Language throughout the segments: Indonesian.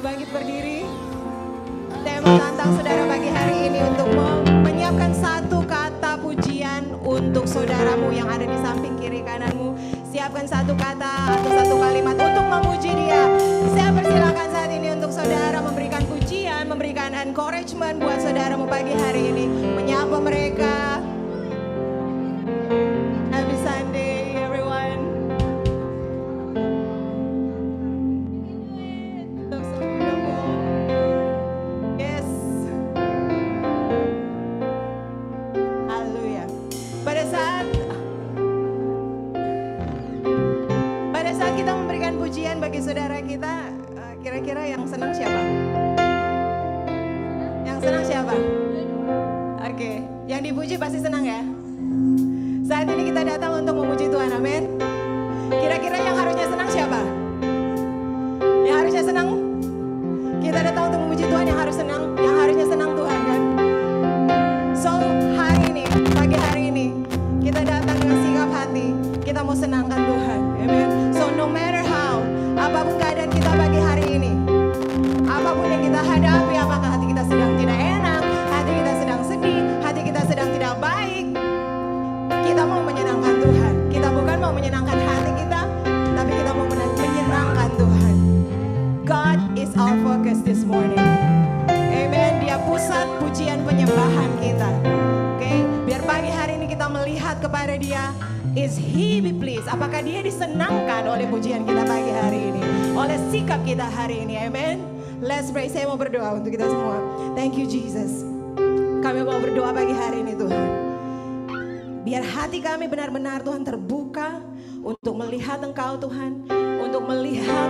bangkit berdiri. Saya mau tantang saudara pagi hari ini untuk menyiapkan satu kata pujian untuk saudaramu yang ada di samping kiri kananmu. Siapkan satu kata atau satu kalimat untuk memuji dia. Saya persilakan saat ini untuk saudara memberikan pujian, memberikan encouragement buat saudaramu pagi hari ini. Menyapa mereka. Happy Sunday everyone. So beautiful. Yes. Haleluya. Pada saat kita memberikan pujian bagi saudara kita, kira-kira yang senang siapa? Yang senang siapa? Oke, yang dipuji pasti senang ya? Saat ini kita datang untuk memuji Tuhan, amin. Kira-kira yang harusnya senang siapa? Yang harusnya senang? Kita datang untuk memuji Tuhan, yang harus senang, yang harusnya senang Tuhan kan? So, hari ini, pagi hari ini, kita datang dengan sikap hati, kita mau senangkan Tuhan, amin. So, no matter how, apapun keadaan kita pagi hari ini, apapun yang kita hadapi, apakah hati kita sedang tidak enak, hati kita sedang sedih, hati kita sedang tidak baik, kita mau menyenangkan Tuhan. Kita bukan mau menyenangkan hati kita, tapi kita mau menyenangkan Tuhan. God is our focus this morning. Amen. Dia pusat pujian penyembahan kita. Oke, biar pagi hari ini kita melihat kepada Dia. Is He be pleased? Apakah Dia disenangkan oleh pujian kita pagi hari ini, oleh sikap kita hari ini? Amen. Let's pray. Saya mau berdoa untuk kita semua. Thank you Jesus. Kami mau berdoa pagi hari ini Tuhan. Biar hati kami benar-benar Tuhan terbuka untuk melihat Engkau Tuhan. Untuk melihat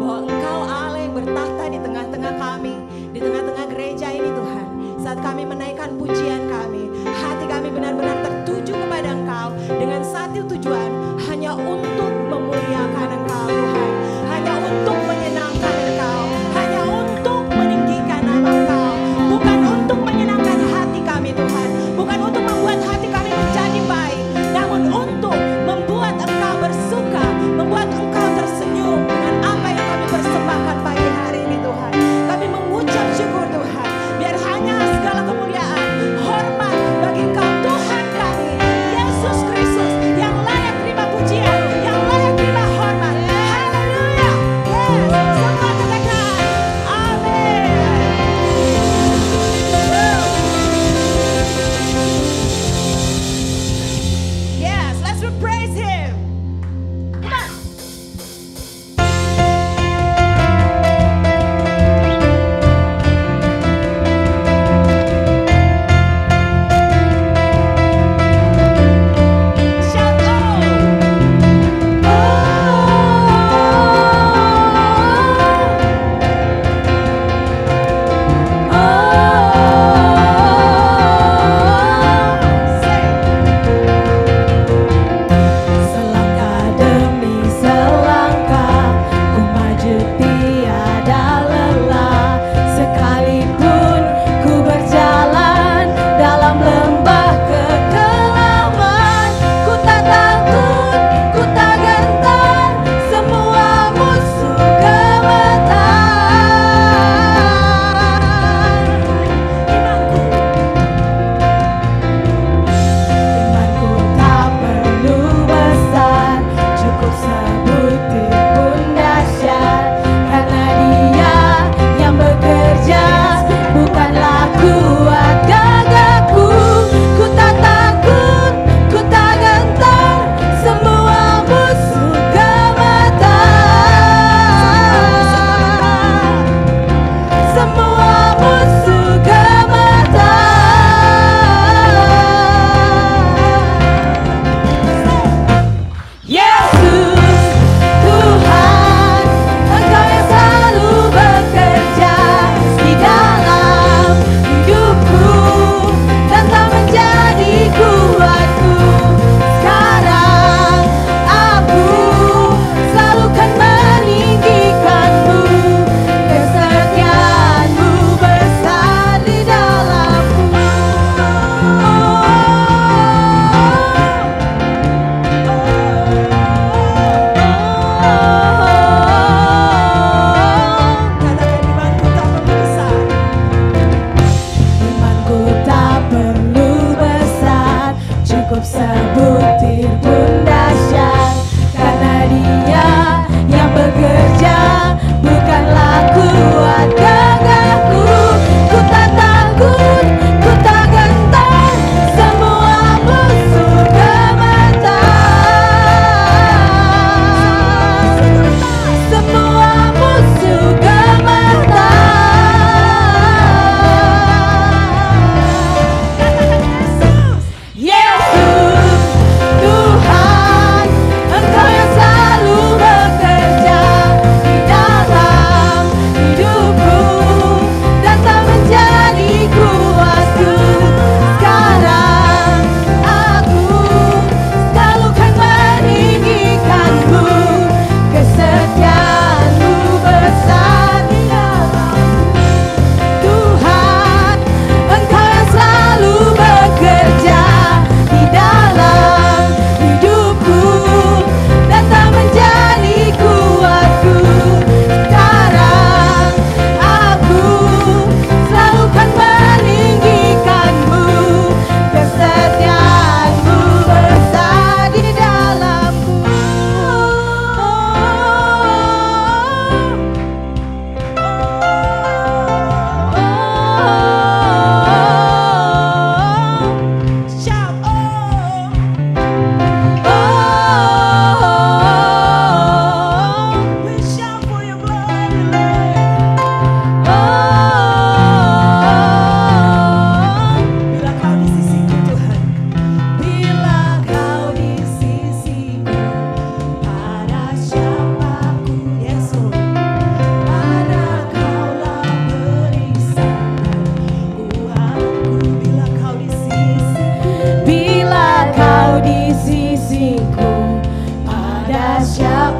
bahwa Engkau Allah yang bertahta di tengah-tengah kami. Di tengah-tengah gereja ini Tuhan. Saat kami menaikkan pujian kami, hati kami benar-benar tertuju kepada Engkau. Dengan satu tujuan, hanya untuk memuliakan Engkau Tuhan. Hanya untuk menyenangkan Engkau. Hanya untuk meninggikan nama Engkau. Bukan untuk menyenangkan hati kami Tuhan. Bukan untuk membuat hati kami menjadi baik, namun untuk membuat Engkau bersuka, membuat Engkau tersenyum dengan apa yang kami persembahkan pagi hari ini Tuhan. Kami mengucap syukur Tuhan, biar hanya segala kemuliaan, hormat bagi Engkau Tuhan kami, Yesus Kristus, yang layak terima pujian, yang layak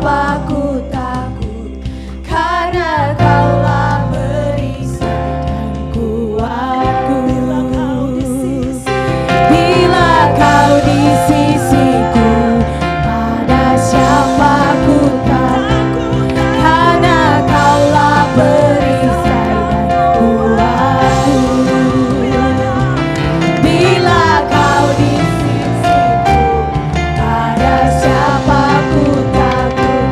siapa ku takut, karena Kaulah perisai dan kuatku. Bila Kau di sisiku, pada siapa ku takut, karena Kaulah perisai dan kuatku. Bila Kau di sisiku, pada siapa ku takut,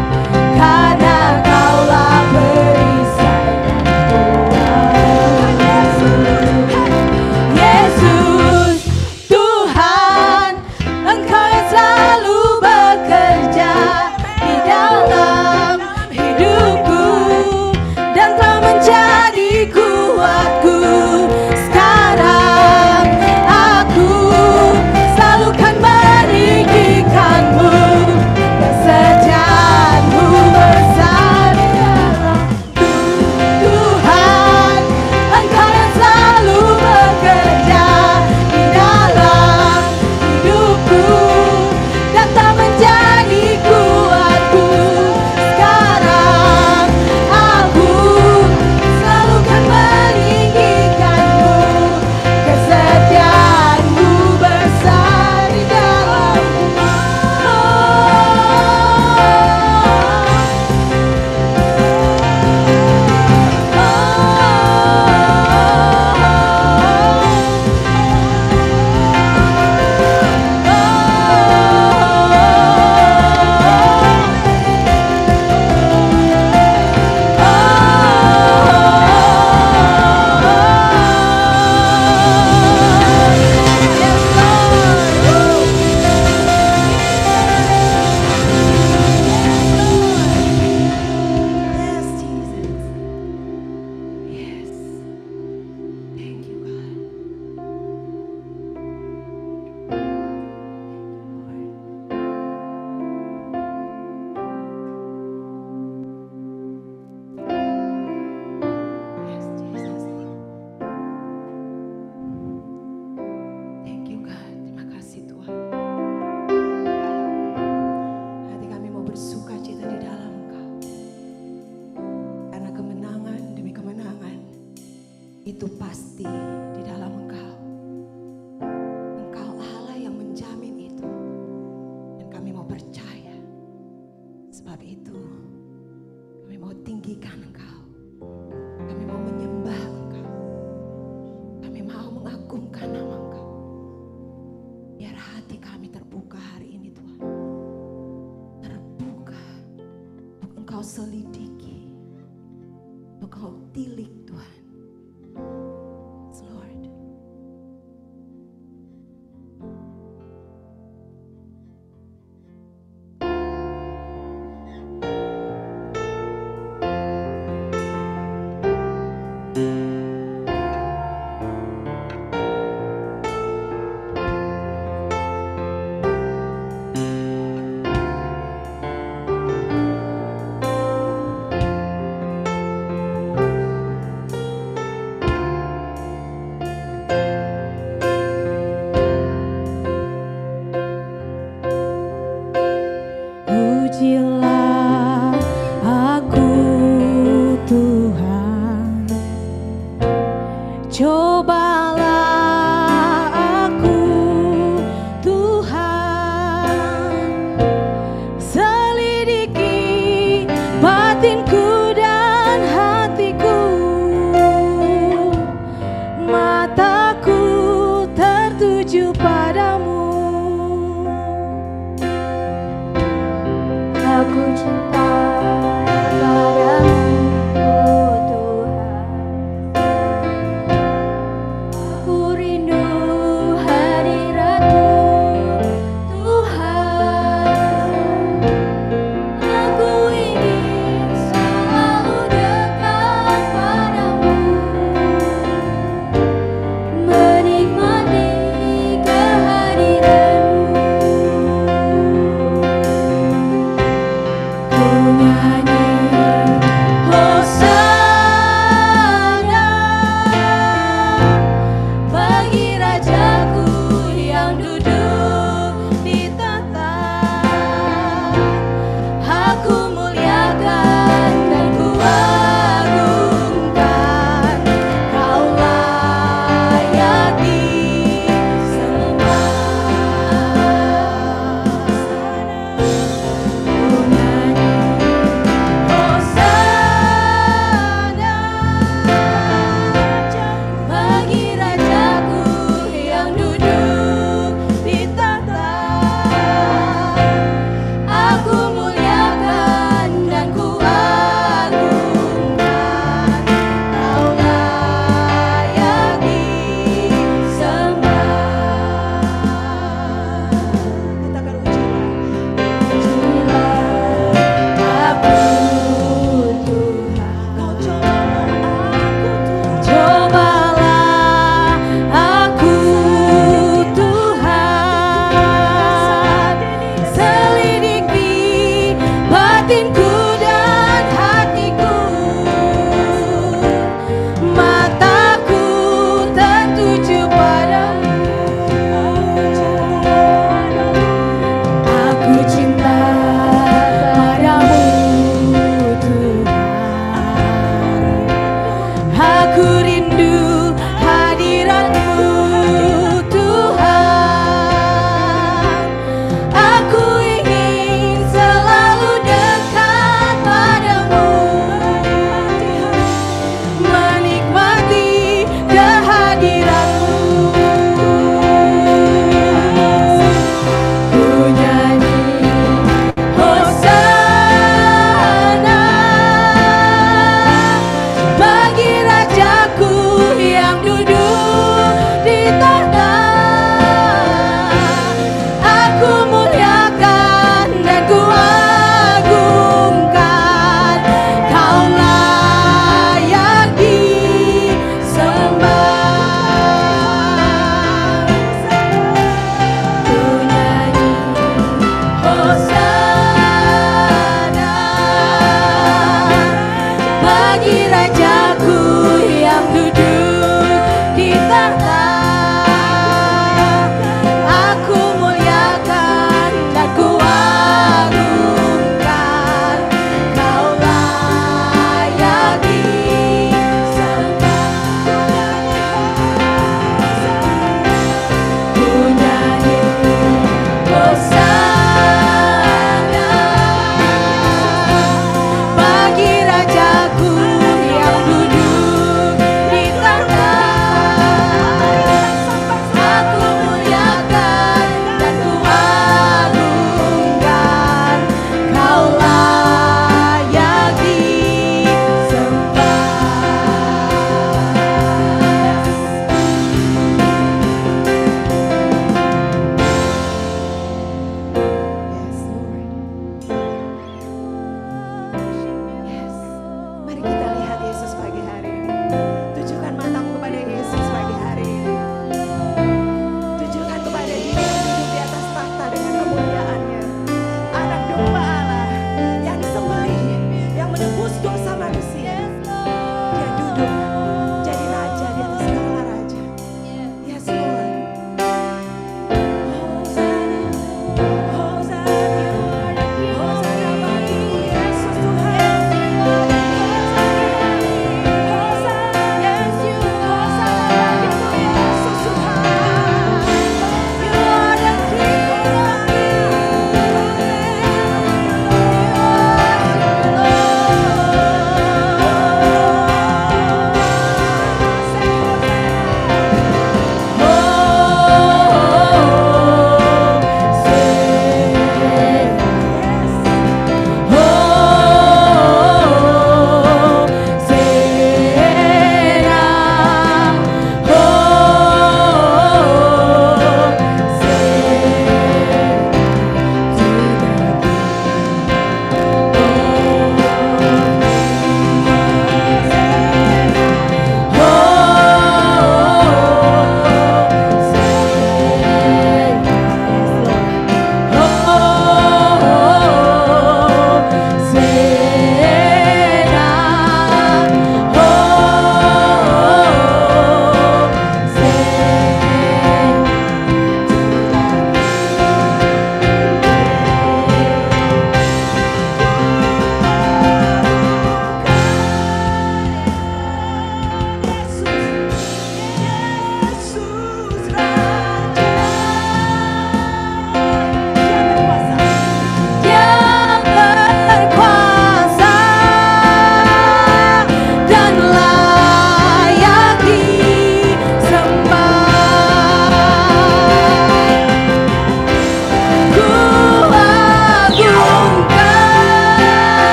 karena Kaulah perisai dan kuatku. Yesus, Tuhan, Engkau yang selalu bekerja di dalam hidupku dan telah menjadi kuatku. Sekarang aku selalu kan meninggikan-Mu, kesetiaan-Mu besar di dalam Tuhan. Engkau yang selalu bekerja di dalam hidupku dan tak menjadi kuatku. Sekarang aku selalu kan meninggikan-Mu, kesetiaan-Mu besar di dalamku. Yes, Jesus. Yes. Thank you, God. Yes, Jesus. Thank you, God. Terima kasih, Tuhan. Hati kami mau bersuka cita di dalam Engkau. Karena kemenangan demi kemenangan itu pasti di dalam Engkau. Engkau Allah yang menjamin itu. Dan kami mau percaya. Sebab itu kami mau tinggikan Engkau. Kami mau menyembah Engkau. Kami mau mengagungkan nama Engkau. Biar hati kami terbuka hari ini, Tuhan. Terbuka untuk Engkau selidiki, untuk Engkau tilik, Tuhan. Yes, Lord.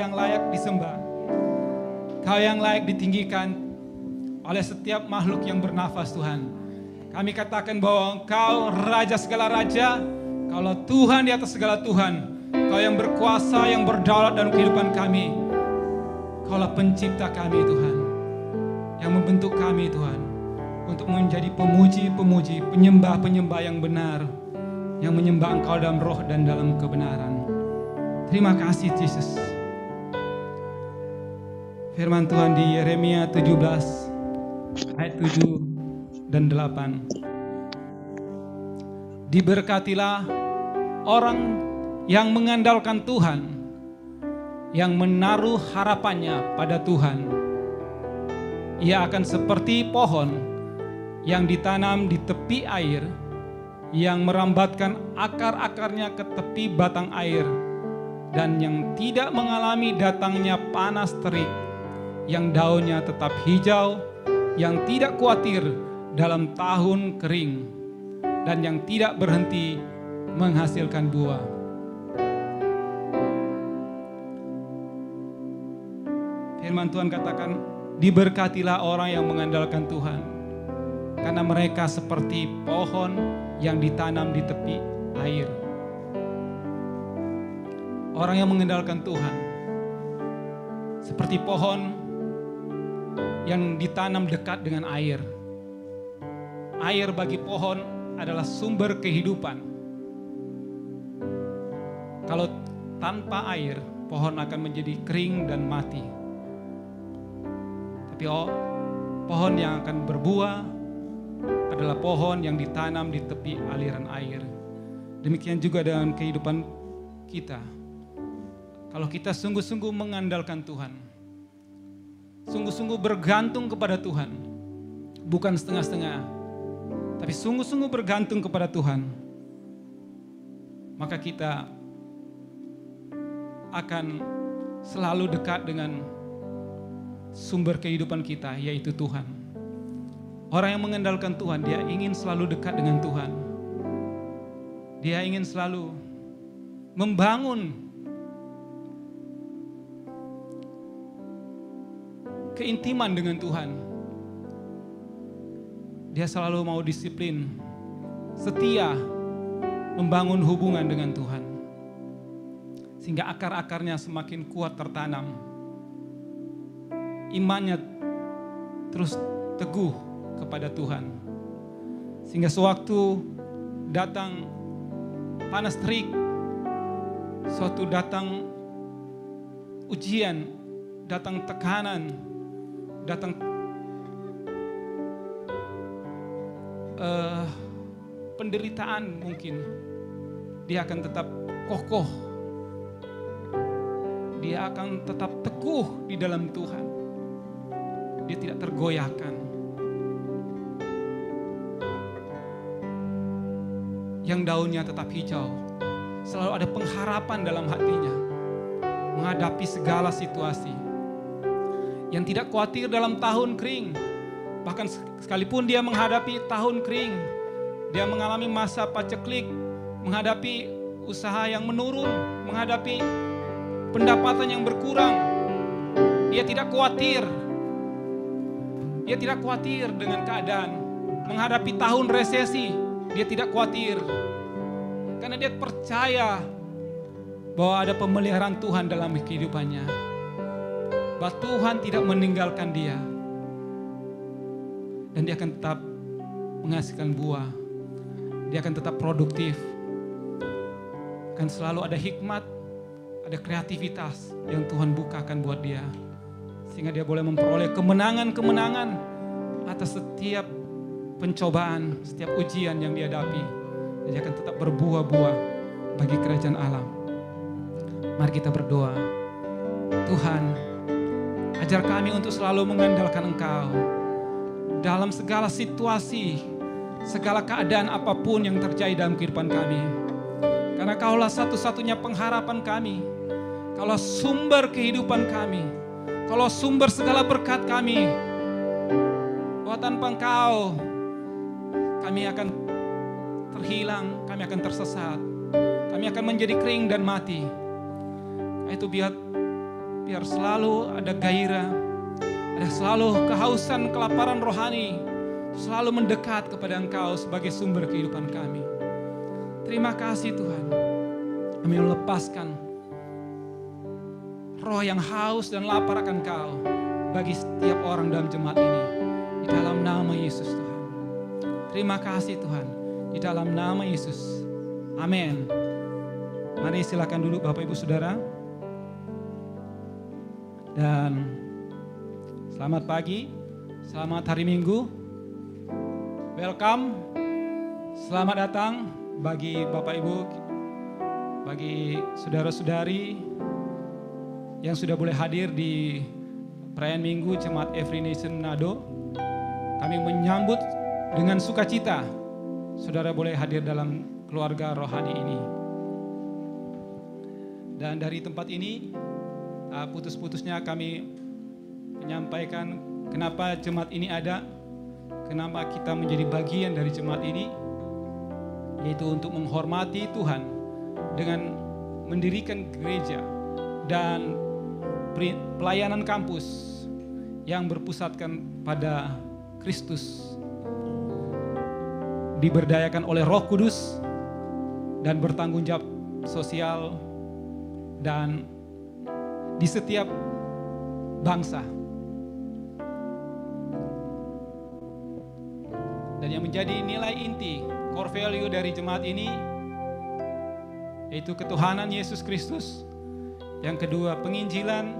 yang layak disembah. Kau yang layak ditinggikan oleh setiap makhluk yang bernafas Tuhan. Kami katakan bahwa Engkau Raja segala Raja, Kaulah Tuhan di atas segala Tuhan. Kau yang berkuasa, yang berdaulat dalam kehidupan kami. Kaulah pencipta kami Tuhan, yang membentuk kami Tuhan, untuk menjadi pemuji-pemuji, penyembah-penyembah yang benar, yang menyembah Engkau dalam roh dan dalam kebenaran. Terima kasih Yesus. Firman Tuhan di Yeremia 17 ayat 7 dan 8. Diberkatilah orang yang mengandalkan Tuhan, yang menaruh harapannya pada Tuhan. Ia akan seperti pohon yang ditanam di tepi air, yang merambatkan akar-akarnya ke tepi batang air, dan yang tidak mengalami datangnya panas terik, yang daunnya tetap hijau, yang tidak khawatir dalam tahun kering, dan yang tidak berhenti menghasilkan buah. Firman Tuhan katakan, diberkatilah orang yang mengandalkan Tuhan, karena mereka seperti pohon yang ditanam di tepi air. Orang yang mengandalkan Tuhan seperti pohon yang ditanam dekat dengan air. Air bagi pohon adalah sumber kehidupan. Kalau tanpa air, pohon akan menjadi kering dan mati. Tapi pohon yang akan berbuah adalah pohon yang ditanam di tepi aliran air. Demikian juga dengan kehidupan kita. Kalau kita sungguh-sungguh mengandalkan Tuhan, sungguh-sungguh bergantung kepada Tuhan, bukan setengah-setengah, tapi sungguh-sungguh bergantung kepada Tuhan, maka kita akan selalu dekat dengan sumber kehidupan kita, yaitu Tuhan. Orang yang mengandalkan Tuhan, dia ingin selalu dekat dengan Tuhan. Dia ingin selalu membangun keintiman dengan Tuhan. Dia selalu mau disiplin, setia, membangun hubungan dengan Tuhan. Sehingga akar-akarnya semakin kuat tertanam. Imannya terus teguh kepada Tuhan. Sehingga sewaktu datang panas terik, suatu datang ujian, datang tekanan, datang penderitaan mungkin, dia akan tetap kokoh, dia akan tetap teguh di dalam Tuhan, dia tidak tergoyahkan. Yang daunnya tetap hijau, selalu ada pengharapan dalam hatinya menghadapi segala situasi. Yang tidak khawatir dalam tahun kering, bahkan sekalipun dia menghadapi tahun kering, dia mengalami masa paceklik, menghadapi usaha yang menurun, menghadapi pendapatan yang berkurang, dia tidak khawatir. Dia tidak khawatir dengan keadaan. Menghadapi tahun resesi, dia tidak khawatir. Karena dia percaya bahwa ada pemeliharaan Tuhan dalam kehidupannya. Bahwa Tuhan tidak meninggalkan dia. Dan dia akan tetap menghasilkan buah. Dia akan tetap produktif. Akan selalu ada hikmat, ada kreativitas yang Tuhan bukakan buat dia. Sehingga dia boleh memperoleh kemenangan-kemenangan atas setiap pencobaan, setiap ujian yang dihadapi. Dia akan tetap berbuah-buah bagi kerajaan Allah. Mari kita berdoa. Tuhan, ajar kami untuk selalu mengandalkan Engkau dalam segala situasi, segala keadaan apapun yang terjadi dalam kehidupan kami. Karena Kaulah satu-satunya pengharapan kami. Kaulah sumber kehidupan kami. Kaulah sumber segala berkat kami. Bahwa tanpa Engkau, kami akan terhilang, kami akan tersesat. Kami akan menjadi kering dan mati. Itu biar Biar selalu ada gairah, ada selalu kehausan, kelaparan rohani, selalu mendekat kepada Engkau sebagai sumber kehidupan kami. Terima kasih Tuhan. Kami melepaskan roh yang haus dan lapar akan Engkau bagi setiap orang dalam jemaat ini. Di dalam nama Yesus Tuhan. Terima kasih Tuhan. Di dalam nama Yesus. Amin. Mari silakan duduk Bapak Ibu Saudara. Dan selamat pagi, selamat hari Minggu. Welcome, selamat datang bagi Bapak Ibu, bagi saudara-saudari yang sudah boleh hadir di perayaan Minggu Jemaat Every Nation Manado. Kami menyambut dengan sukacita saudara boleh hadir dalam keluarga rohani ini. Dan dari tempat ini, putus-putusnya kami menyampaikan kenapa jemaat ini ada, kenapa kita menjadi bagian dari jemaat ini, yaitu untuk menghormati Tuhan dengan mendirikan gereja dan pelayanan kampus yang berpusatkan pada Kristus, diberdayakan oleh Roh Kudus dan bertanggung jawab sosial dan di setiap bangsa. Dan yang menjadi nilai inti, core value dari jemaat ini, yaitu ketuhanan Yesus Kristus. Yang kedua, penginjilan.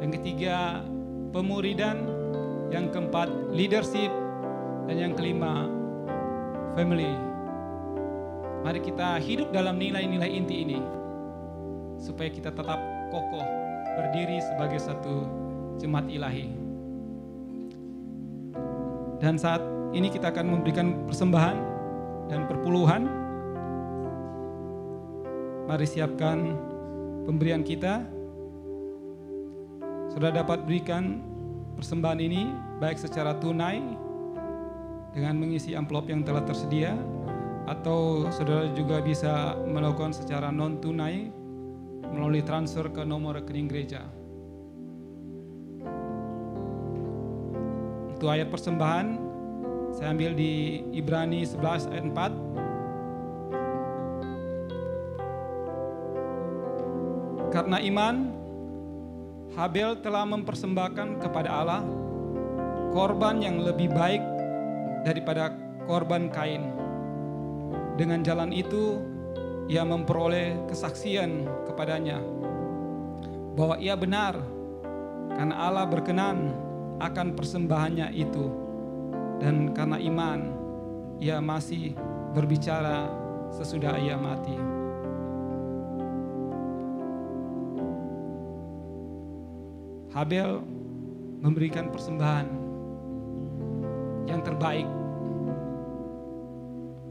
Yang ketiga, pemuridan. Yang keempat, leadership. Dan yang kelima, family. Mari kita hidup dalam nilai-nilai inti ini, supaya kita tetap kokoh berdiri sebagai satu jemaat ilahi. Dan saat ini kita akan memberikan persembahan dan perpuluhan. Mari siapkan pemberian kita. Saudara dapat berikan persembahan ini baik secara tunai dengan mengisi amplop yang telah tersedia, atau saudara juga bisa melakukan secara non tunai melalui transfer ke nomor rekening gereja. Untuk ayat persembahan, saya ambil di Ibrani 11 ayat 4. Karena iman, Habel telah mempersembahkan kepada Allah korban yang lebih baik daripada korban Kain. Dengan jalan itu, ia memperoleh kesaksian kepadanya bahwa ia benar, karena Allah berkenan akan persembahannya itu, dan karena iman ia masih berbicara sesudah ia mati. Habel memberikan persembahan yang terbaik,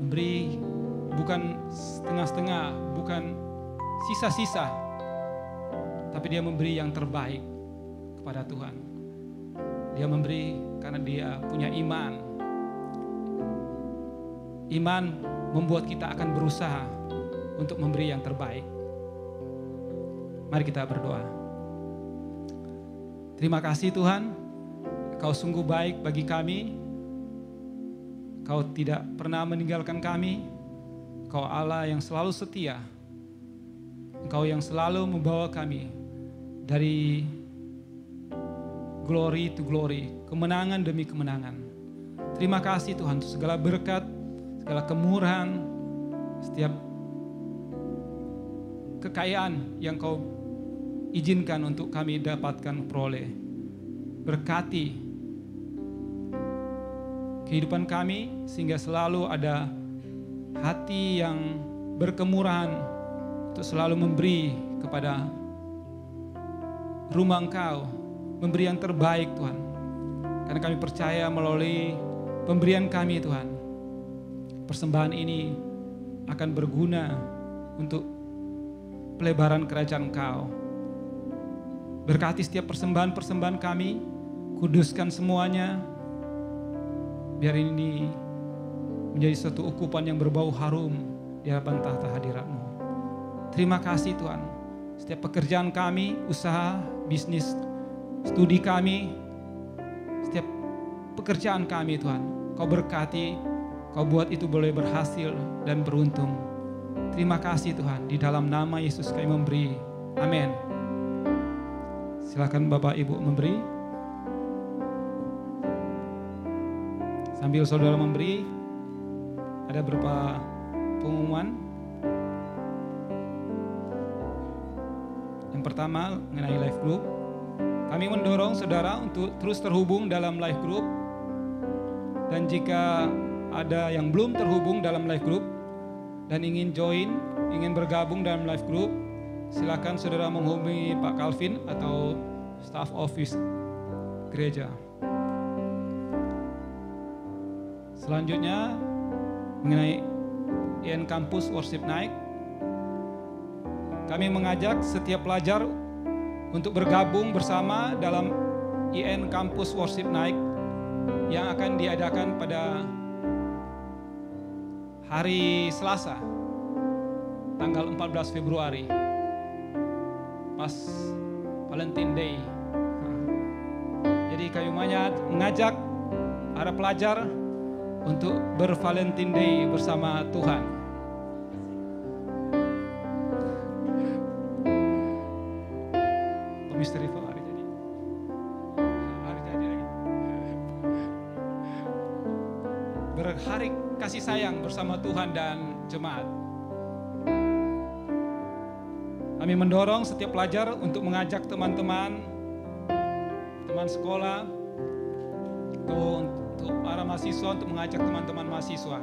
memberi bukan setengah-setengah, bukan sisa-sisa, tapi dia memberi yang terbaik kepada Tuhan. Dia memberi karena dia punya iman. Iman membuat kita akan berusaha untuk memberi yang terbaik. Mari kita berdoa. Terima kasih Tuhan, Kau sungguh baik bagi kami. Kau tidak pernah meninggalkan kami. Kau Allah yang selalu setia. Engkau yang selalu membawa kami dari glory to glory, kemenangan demi kemenangan. Terima kasih Tuhan untuk segala berkat, segala kemurahan, setiap kekayaan yang Kau izinkan untuk kami dapatkan peroleh. Berkati kehidupan kami sehingga selalu ada hati yang berkemurahan untuk selalu memberi kepada rumah Engkau, memberi yang terbaik Tuhan. Karena kami percaya melalui pemberian kami Tuhan, persembahan ini akan berguna untuk pelebaran kerajaan Engkau. Berkati setiap persembahan-persembahan kami, kuduskan semuanya, biar ini menjadi suatu ukupan yang berbau harum di hadapan tahta hadirat-Mu. Terima kasih Tuhan, Setiap pekerjaan kami, usaha, bisnis, studi kami, setiap pekerjaan kami Tuhan, Kau berkati, Kau buat itu boleh berhasil dan beruntung. Terima kasih Tuhan, di dalam nama Yesus kami memberi. Amin. Silakan Bapak Ibu memberi. Sambil saudara memberi, ada beberapa pengumuman. Yang pertama mengenai live group. Kami mendorong saudara untuk terus terhubung dalam live group. Dan jika ada yang belum terhubung dalam live group dan ingin join, ingin bergabung dalam live group, silakan saudara menghubungi Pak Calvin atau staff office gereja. Selanjutnya mengenai IN Campus Worship Night. Kami mengajak setiap pelajar untuk bergabung bersama dalam IN Campus Worship Night yang akan diadakan pada hari Selasa, tanggal 14 Februari, pas Valentine Day. Jadi kami mengajak para pelajar untuk ber-Valentine Day bersama Tuhan. Misteri hari jadi. Hari jadi lagi. Berhari kasih sayang bersama Tuhan dan jemaat. Kami mendorong setiap pelajar untuk mengajak teman-teman, teman sekolah, untuk para mahasiswa, untuk mengajak teman-teman mahasiswa.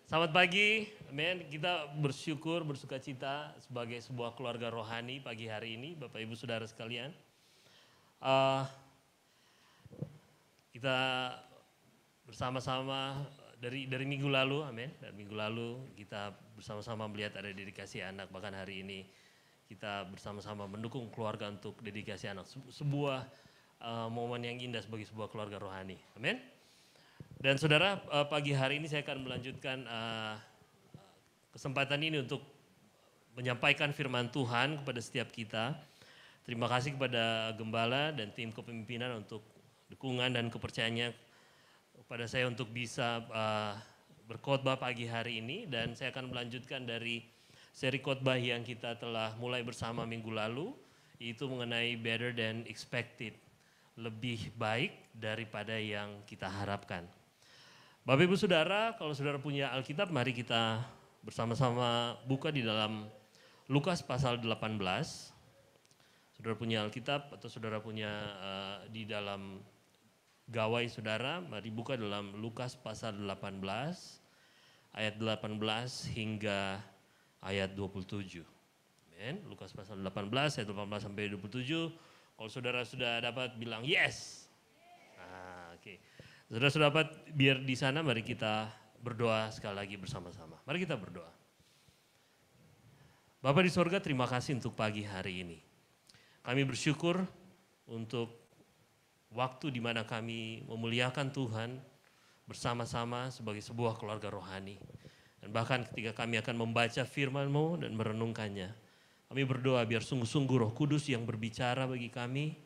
Selamat pagi, amin. Kita bersyukur, bersuka cita sebagai sebuah keluarga rohani pagi hari ini, Bapak Ibu Saudara sekalian. Kita bersama-sama dari minggu lalu, amin. Dan minggu lalu kita bersama-sama melihat ada dedikasi anak, bahkan hari ini kita bersama-sama mendukung keluarga untuk dedikasi anak. Sebuah momen yang indah sebagai sebuah keluarga rohani, amin. Dan saudara, pagi hari ini saya akan melanjutkan kesempatan ini untuk menyampaikan firman Tuhan kepada setiap kita. Terima kasih kepada Gembala dan tim kepemimpinan untuk dukungan dan kepercayaannya kepada saya untuk bisa berkhotbah pagi hari ini. Dan saya akan melanjutkan dari seri khotbah yang kita telah mulai bersama minggu lalu, yaitu mengenai better than expected, lebih baik daripada yang kita harapkan. Bapak Ibu Saudara, kalau saudara punya Alkitab, mari kita bersama-sama buka di dalam Lukas pasal 18. Saudara punya Alkitab atau saudara punya di dalam gawai saudara, mari buka dalam Lukas pasal 18, ayat 18 hingga ayat 27. Amen. Lukas pasal 18, ayat 18 sampai 27. Kalau saudara sudah dapat, bilang yes. Oke. Saudara sudah dapat, biar di sana mari kita berdoa sekali lagi bersama-sama. Mari kita berdoa. Bapa di sorga, terima kasih untuk pagi hari ini. Kami bersyukur untuk waktu di mana kami memuliakan Tuhan bersama-sama sebagai sebuah keluarga rohani. Dan bahkan ketika kami akan membaca firman-Mu dan merenungkannya, kami berdoa biar sungguh-sungguh Roh Kudus yang berbicara bagi kami,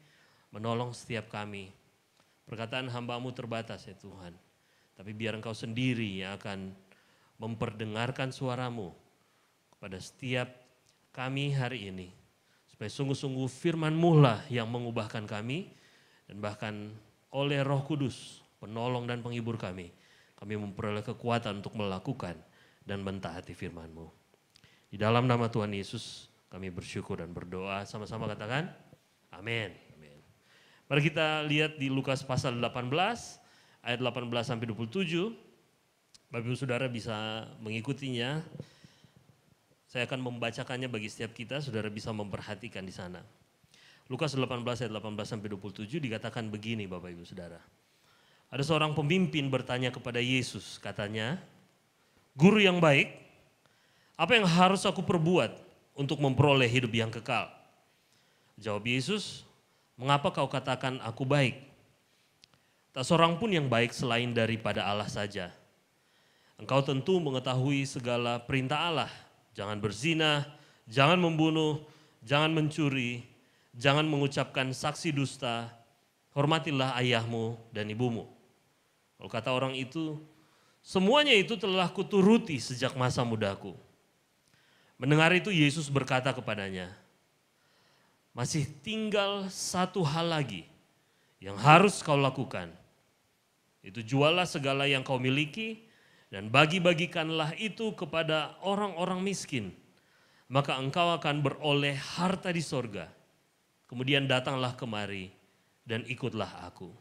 menolong setiap kami. Perkataan hamba-Mu terbatas ya Tuhan, tapi biar Engkau sendiri yang akan memperdengarkan suara-Mu kepada setiap kami hari ini. Supaya sungguh-sungguh firman-Mu lah yang mengubahkan kami, dan bahkan oleh Roh Kudus, penolong dan penghibur kami memperoleh kekuatan untuk melakukan dan mentaati firman-Mu. Di dalam nama Tuhan Yesus kami bersyukur dan berdoa, sama-sama katakan amin. Mari kita lihat di Lukas pasal 18, ayat 18 sampai 27. Bapak Ibu Saudara bisa mengikutinya. Saya akan membacakannya bagi setiap kita, saudara bisa memperhatikan di sana. Lukas 18 ayat 18 sampai 27 dikatakan begini Bapak Ibu Saudara. Ada seorang pemimpin bertanya kepada Yesus, katanya, "Guru yang baik, apa yang harus aku perbuat untuk memperoleh hidup yang kekal?" Jawab Yesus, "Mengapa kau katakan aku baik? Tak seorang pun yang baik selain daripada Allah saja. Engkau tentu mengetahui segala perintah Allah. Jangan berzina, jangan membunuh, jangan mencuri, jangan mengucapkan saksi dusta, hormatilah ayahmu dan ibumu. Kalau kata orang itu, semuanya itu telah kuturuti sejak masa mudaku. Mendengar itu Yesus berkata kepadanya, masih tinggal satu hal lagi yang harus kau lakukan. Itu jualah segala yang kau miliki dan bagi-bagikanlah itu kepada orang-orang miskin. Maka engkau akan beroleh harta di sorga. Kemudian datanglah kemari dan ikutlah aku.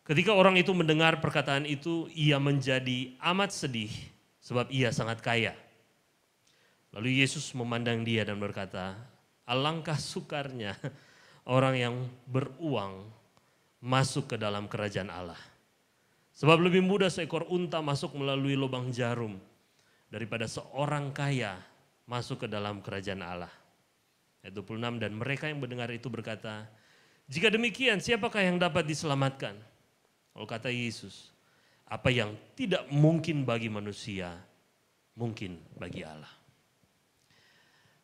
Ketika orang itu mendengar perkataan itu, ia menjadi amat sedih sebab ia sangat kaya. Lalu Yesus memandang dia dan berkata, alangkah sukarnya orang yang beruang masuk ke dalam kerajaan Allah. Sebab lebih mudah seekor unta masuk melalui lubang jarum daripada seorang kaya masuk ke dalam kerajaan Allah. Ayat 26, dan mereka yang mendengar itu berkata, jika demikian siapakah yang dapat diselamatkan? Lalu kata Yesus, apa yang tidak mungkin bagi manusia, mungkin bagi Allah.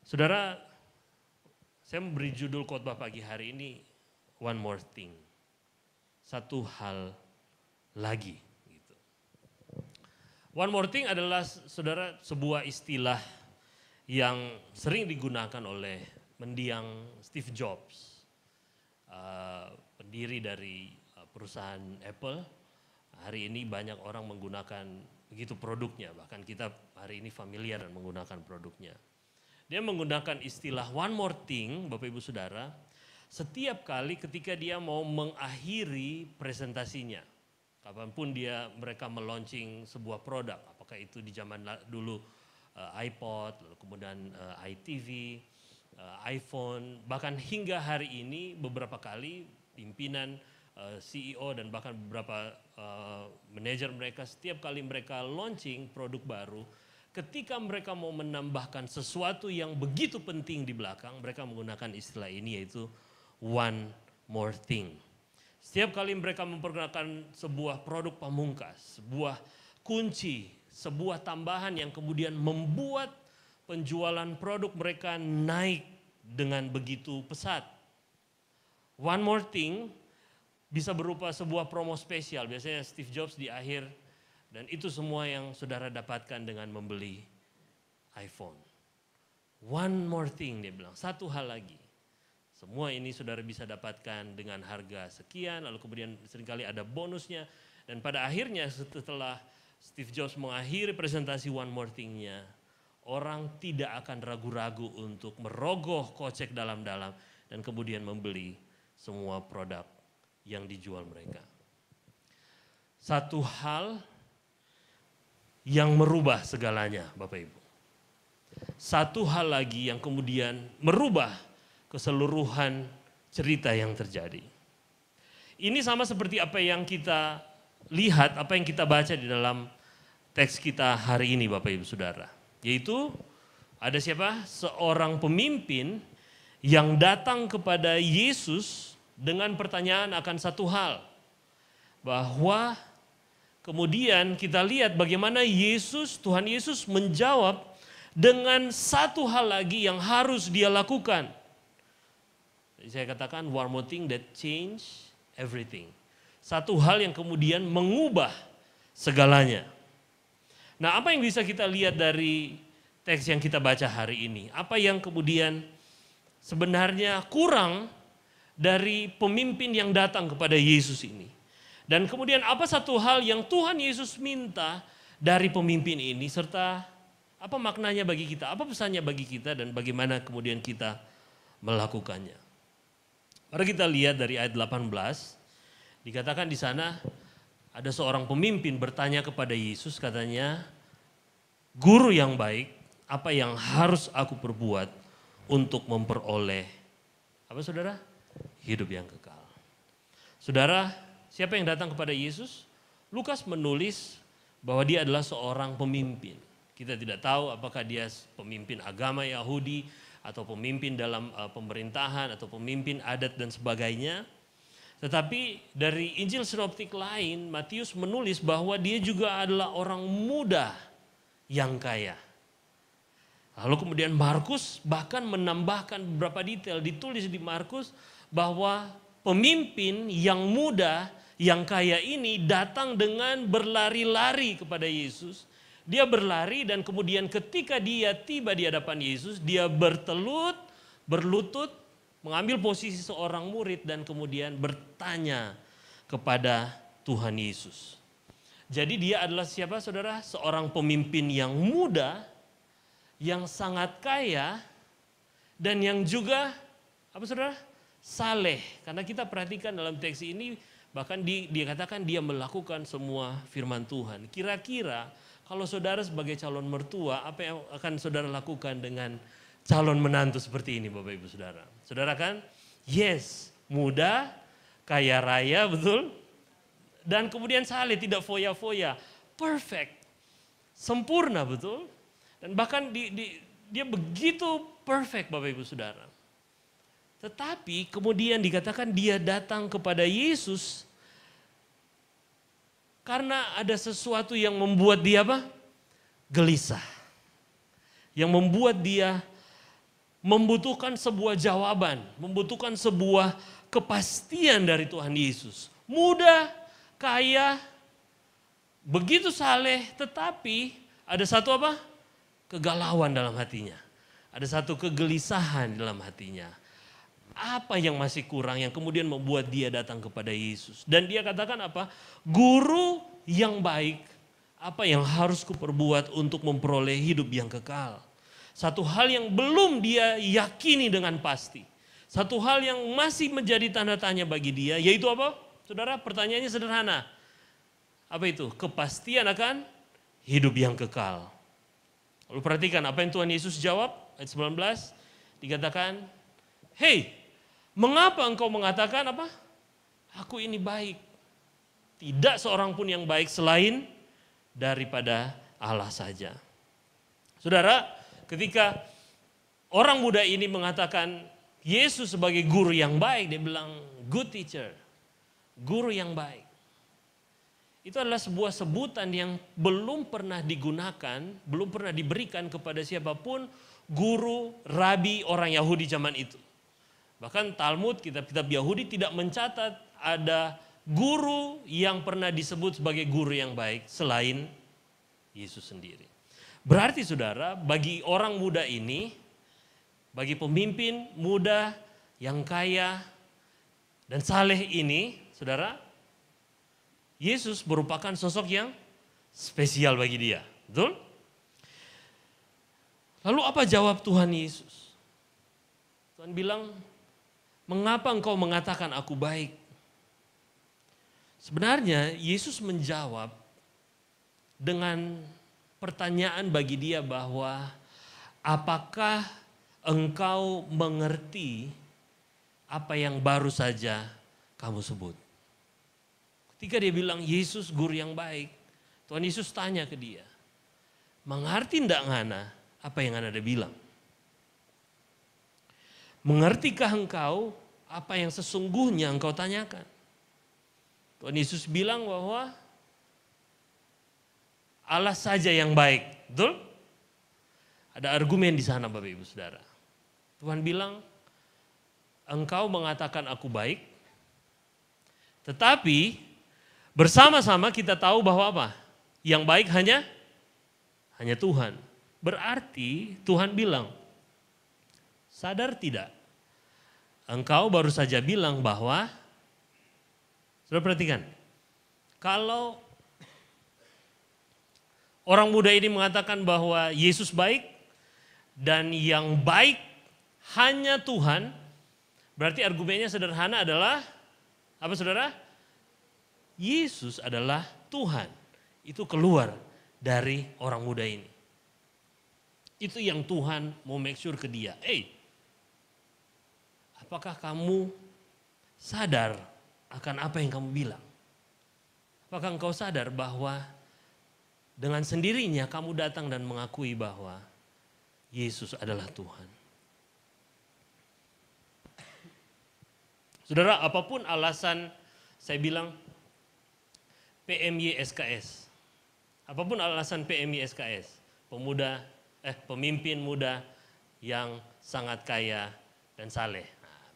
Saudara, saya memberi judul khotbah pagi hari ini, One More Thing. Satu hal lagi. Gitu. One more thing adalah, saudara, sebuah istilah yang sering digunakan oleh mendiang Steve Jobs, pendiri dari perusahaan Apple. Hari ini banyak orang menggunakan begitu produknya, bahkan kita hari ini familiar dan menggunakan produknya. Dia menggunakan istilah one more thing, Bapak Ibu Saudara, setiap kali ketika dia mau mengakhiri presentasinya. Kapanpun mereka meluncing sebuah produk, apakah itu di zaman dulu iPod, lalu kemudian iTV, iPhone, bahkan hingga hari ini beberapa kali pimpinan CEO dan bahkan beberapa manajer mereka setiap kali mereka launching produk baru, ketika mereka mau menambahkan sesuatu yang begitu penting di belakang, mereka menggunakan istilah ini yaitu one more thing. Setiap kali mereka memperkenalkan sebuah produk pamungkas, sebuah kunci, sebuah tambahan yang kemudian membuat penjualan produk mereka naik dengan begitu pesat. One more thing bisa berupa sebuah promo spesial, biasanya Steve Jobs di akhir, dan itu semua yang saudara dapatkan dengan membeli iPhone. One more thing dia bilang, satu hal lagi. Semua ini saudara bisa dapatkan dengan harga sekian, lalu kemudian seringkali ada bonusnya. Dan pada akhirnya setelah Steve Jobs mengakhiri presentasi one more thing-nya, orang tidak akan ragu-ragu untuk merogoh kocek dalam-dalam dan kemudian membeli semua produk yang dijual mereka. Satu hal yang merubah segalanya, Bapak Ibu. Satu hal lagi yang kemudian merubah keseluruhan cerita yang terjadi. Ini sama seperti apa yang kita lihat, apa yang kita baca di dalam teks kita hari ini, Bapak Ibu Saudara. Yaitu ada siapa? Seorang pemimpin yang datang kepada Yesus dengan pertanyaan akan satu hal. Bahwa kemudian kita lihat bagaimana Tuhan Yesus menjawab dengan satu hal lagi yang harus dia lakukan. Saya katakan one more thing that change everything. Satu hal yang kemudian mengubah segalanya. Nah, apa yang bisa kita lihat dari teks yang kita baca hari ini? Apa yang kemudian sebenarnya kurang dari pemimpin yang datang kepada Yesus ini? Dan kemudian apa satu hal yang Tuhan Yesus minta dari pemimpin ini, serta apa maknanya bagi kita, apa pesannya bagi kita, dan bagaimana kemudian kita melakukannya. Mari kita lihat dari ayat 18, dikatakan di sana ada seorang pemimpin bertanya kepada Yesus, katanya, Guru yang baik, apa yang harus aku perbuat untuk memperoleh, apa saudara? Hidup yang kekal. Saudara, siapa yang datang kepada Yesus? Lukas menulis bahwa dia adalah seorang pemimpin. Kita tidak tahu apakah dia pemimpin agama Yahudi atau pemimpin dalam pemerintahan atau pemimpin adat dan sebagainya. Tetapi dari Injil sinoptik lain, Matius menulis bahwa dia juga adalah orang muda yang kaya. Lalu kemudian Markus bahkan menambahkan beberapa detail, ditulis di Markus bahwa pemimpin yang muda, yang kaya ini datang dengan berlari-lari kepada Yesus. Dia berlari dan kemudian ketika dia tiba di hadapan Yesus, dia berlutut, mengambil posisi seorang murid dan kemudian bertanya kepada Tuhan Yesus. Jadi dia adalah siapa saudara? Seorang pemimpin yang muda, yang sangat kaya, dan yang juga apa saudara? Saleh. Karena kita perhatikan dalam teks ini bahkan dikatakan dia melakukan semua firman Tuhan. Kira-kira kalau saudara sebagai calon mertua, apa yang akan saudara lakukan dengan calon menantu seperti ini Bapak Ibu Saudara? Saudara kan? Yes, muda, kaya raya, betul? Dan kemudian saleh, tidak foya-foya. Perfect. Sempurna, betul? Dan bahkan dia begitu perfect Bapak Ibu Saudara. Tetapi kemudian dikatakan dia datang kepada Yesus karena ada sesuatu yang membuat dia apa? Gelisah. Yang membuat dia membutuhkan sebuah jawaban, membutuhkan sebuah kepastian dari Tuhan Yesus. Muda, kaya, begitu saleh, tetapi ada satu apa? Kegalauan dalam hatinya. Ada satu kegelisahan dalam hatinya. Apa yang masih kurang yang kemudian membuat dia datang kepada Yesus. Dan dia katakan apa? Guru yang baik, apa yang harus kuperbuat untuk memperoleh hidup yang kekal. Satu hal yang belum dia yakini dengan pasti. Satu hal yang masih menjadi tanda tanya bagi dia, yaitu apa? Saudara, pertanyaannya sederhana. Apa itu? Kepastian akan hidup yang kekal. Lalu perhatikan apa yang Tuhan Yesus jawab, ayat 19, dikatakan, "Hei, mengapa engkau mengatakan apa? Aku ini baik. Tidak seorang pun yang baik selain daripada Allah saja." Saudara, ketika orang muda ini mengatakan Yesus sebagai guru yang baik, dia bilang good teacher, guru yang baik. Itu adalah sebuah sebutan yang belum pernah digunakan, belum pernah diberikan kepada siapapun guru, rabi orang Yahudi zaman itu. Bahkan Talmud, kitab-kitab Yahudi tidak mencatat ada guru yang pernah disebut sebagai guru yang baik selain Yesus sendiri. Berarti saudara, bagi orang muda ini, bagi pemimpin muda yang kaya dan saleh ini, saudara, Yesus merupakan sosok yang spesial bagi dia. Betul? Lalu apa jawab Tuhan Yesus? Tuhan bilang, "Mengapa engkau mengatakan aku baik?" Sebenarnya Yesus menjawab dengan pertanyaan bagi dia bahwa apakah engkau mengerti apa yang baru saja kamu sebut? Ketika dia bilang Yesus guru yang baik, Tuhan Yesus tanya ke dia, "Mengerti enggak ngana apa yang ngana ada bilang? Mengertikah engkau apa yang sesungguhnya engkau tanyakan?" Tuhan Yesus bilang bahwa Allah saja yang baik. Betul? Ada argumen di sana Bapak Ibu Saudara. Tuhan bilang, "Engkau mengatakan aku baik, tetapi bersama-sama kita tahu bahwa apa? Yang baik hanya Tuhan." Berarti Tuhan bilang, sadar tidak? Engkau baru saja bilang bahwa, sudah perhatikan, kalau orang muda ini mengatakan bahwa Yesus baik dan yang baik hanya Tuhan, berarti argumennya sederhana adalah, apa saudara? Yesus adalah Tuhan. Itu keluar dari orang muda ini. Itu yang Tuhan mau make sure ke dia. Apakah kamu sadar akan apa yang kamu bilang? Apakah engkau sadar bahwa dengan sendirinya kamu datang dan mengakui bahwa Yesus adalah Tuhan? Saudara, apapun alasan saya bilang PMY SKS. Apapun alasan PMY SKS, pemuda pemimpin muda yang sangat kaya dan saleh.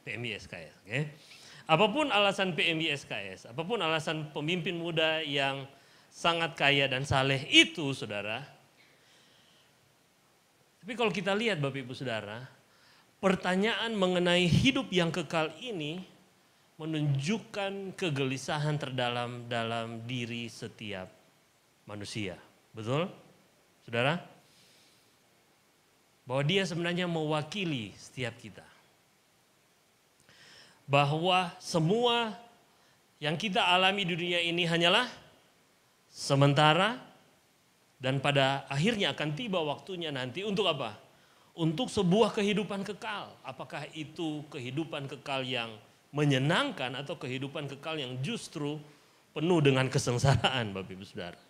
PMI-SKS. Okay? Apapun alasan PMI-SKS, apapun alasan pemimpin muda yang sangat kaya dan saleh itu, saudara. Tapi kalau kita lihat Bapak Ibu Saudara, pertanyaan mengenai hidup yang kekal ini menunjukkan kegelisahan terdalam dalam diri setiap manusia. Betul? Saudara? Bahwa dia sebenarnya mewakili setiap kita. Bahwa semua yang kita alami di dunia ini hanyalah sementara dan pada akhirnya akan tiba waktunya nanti untuk apa? Untuk sebuah kehidupan kekal. Apakah itu kehidupan kekal yang menyenangkan atau kehidupan kekal yang justru penuh dengan kesengsaraan, Bapak Ibu Saudara.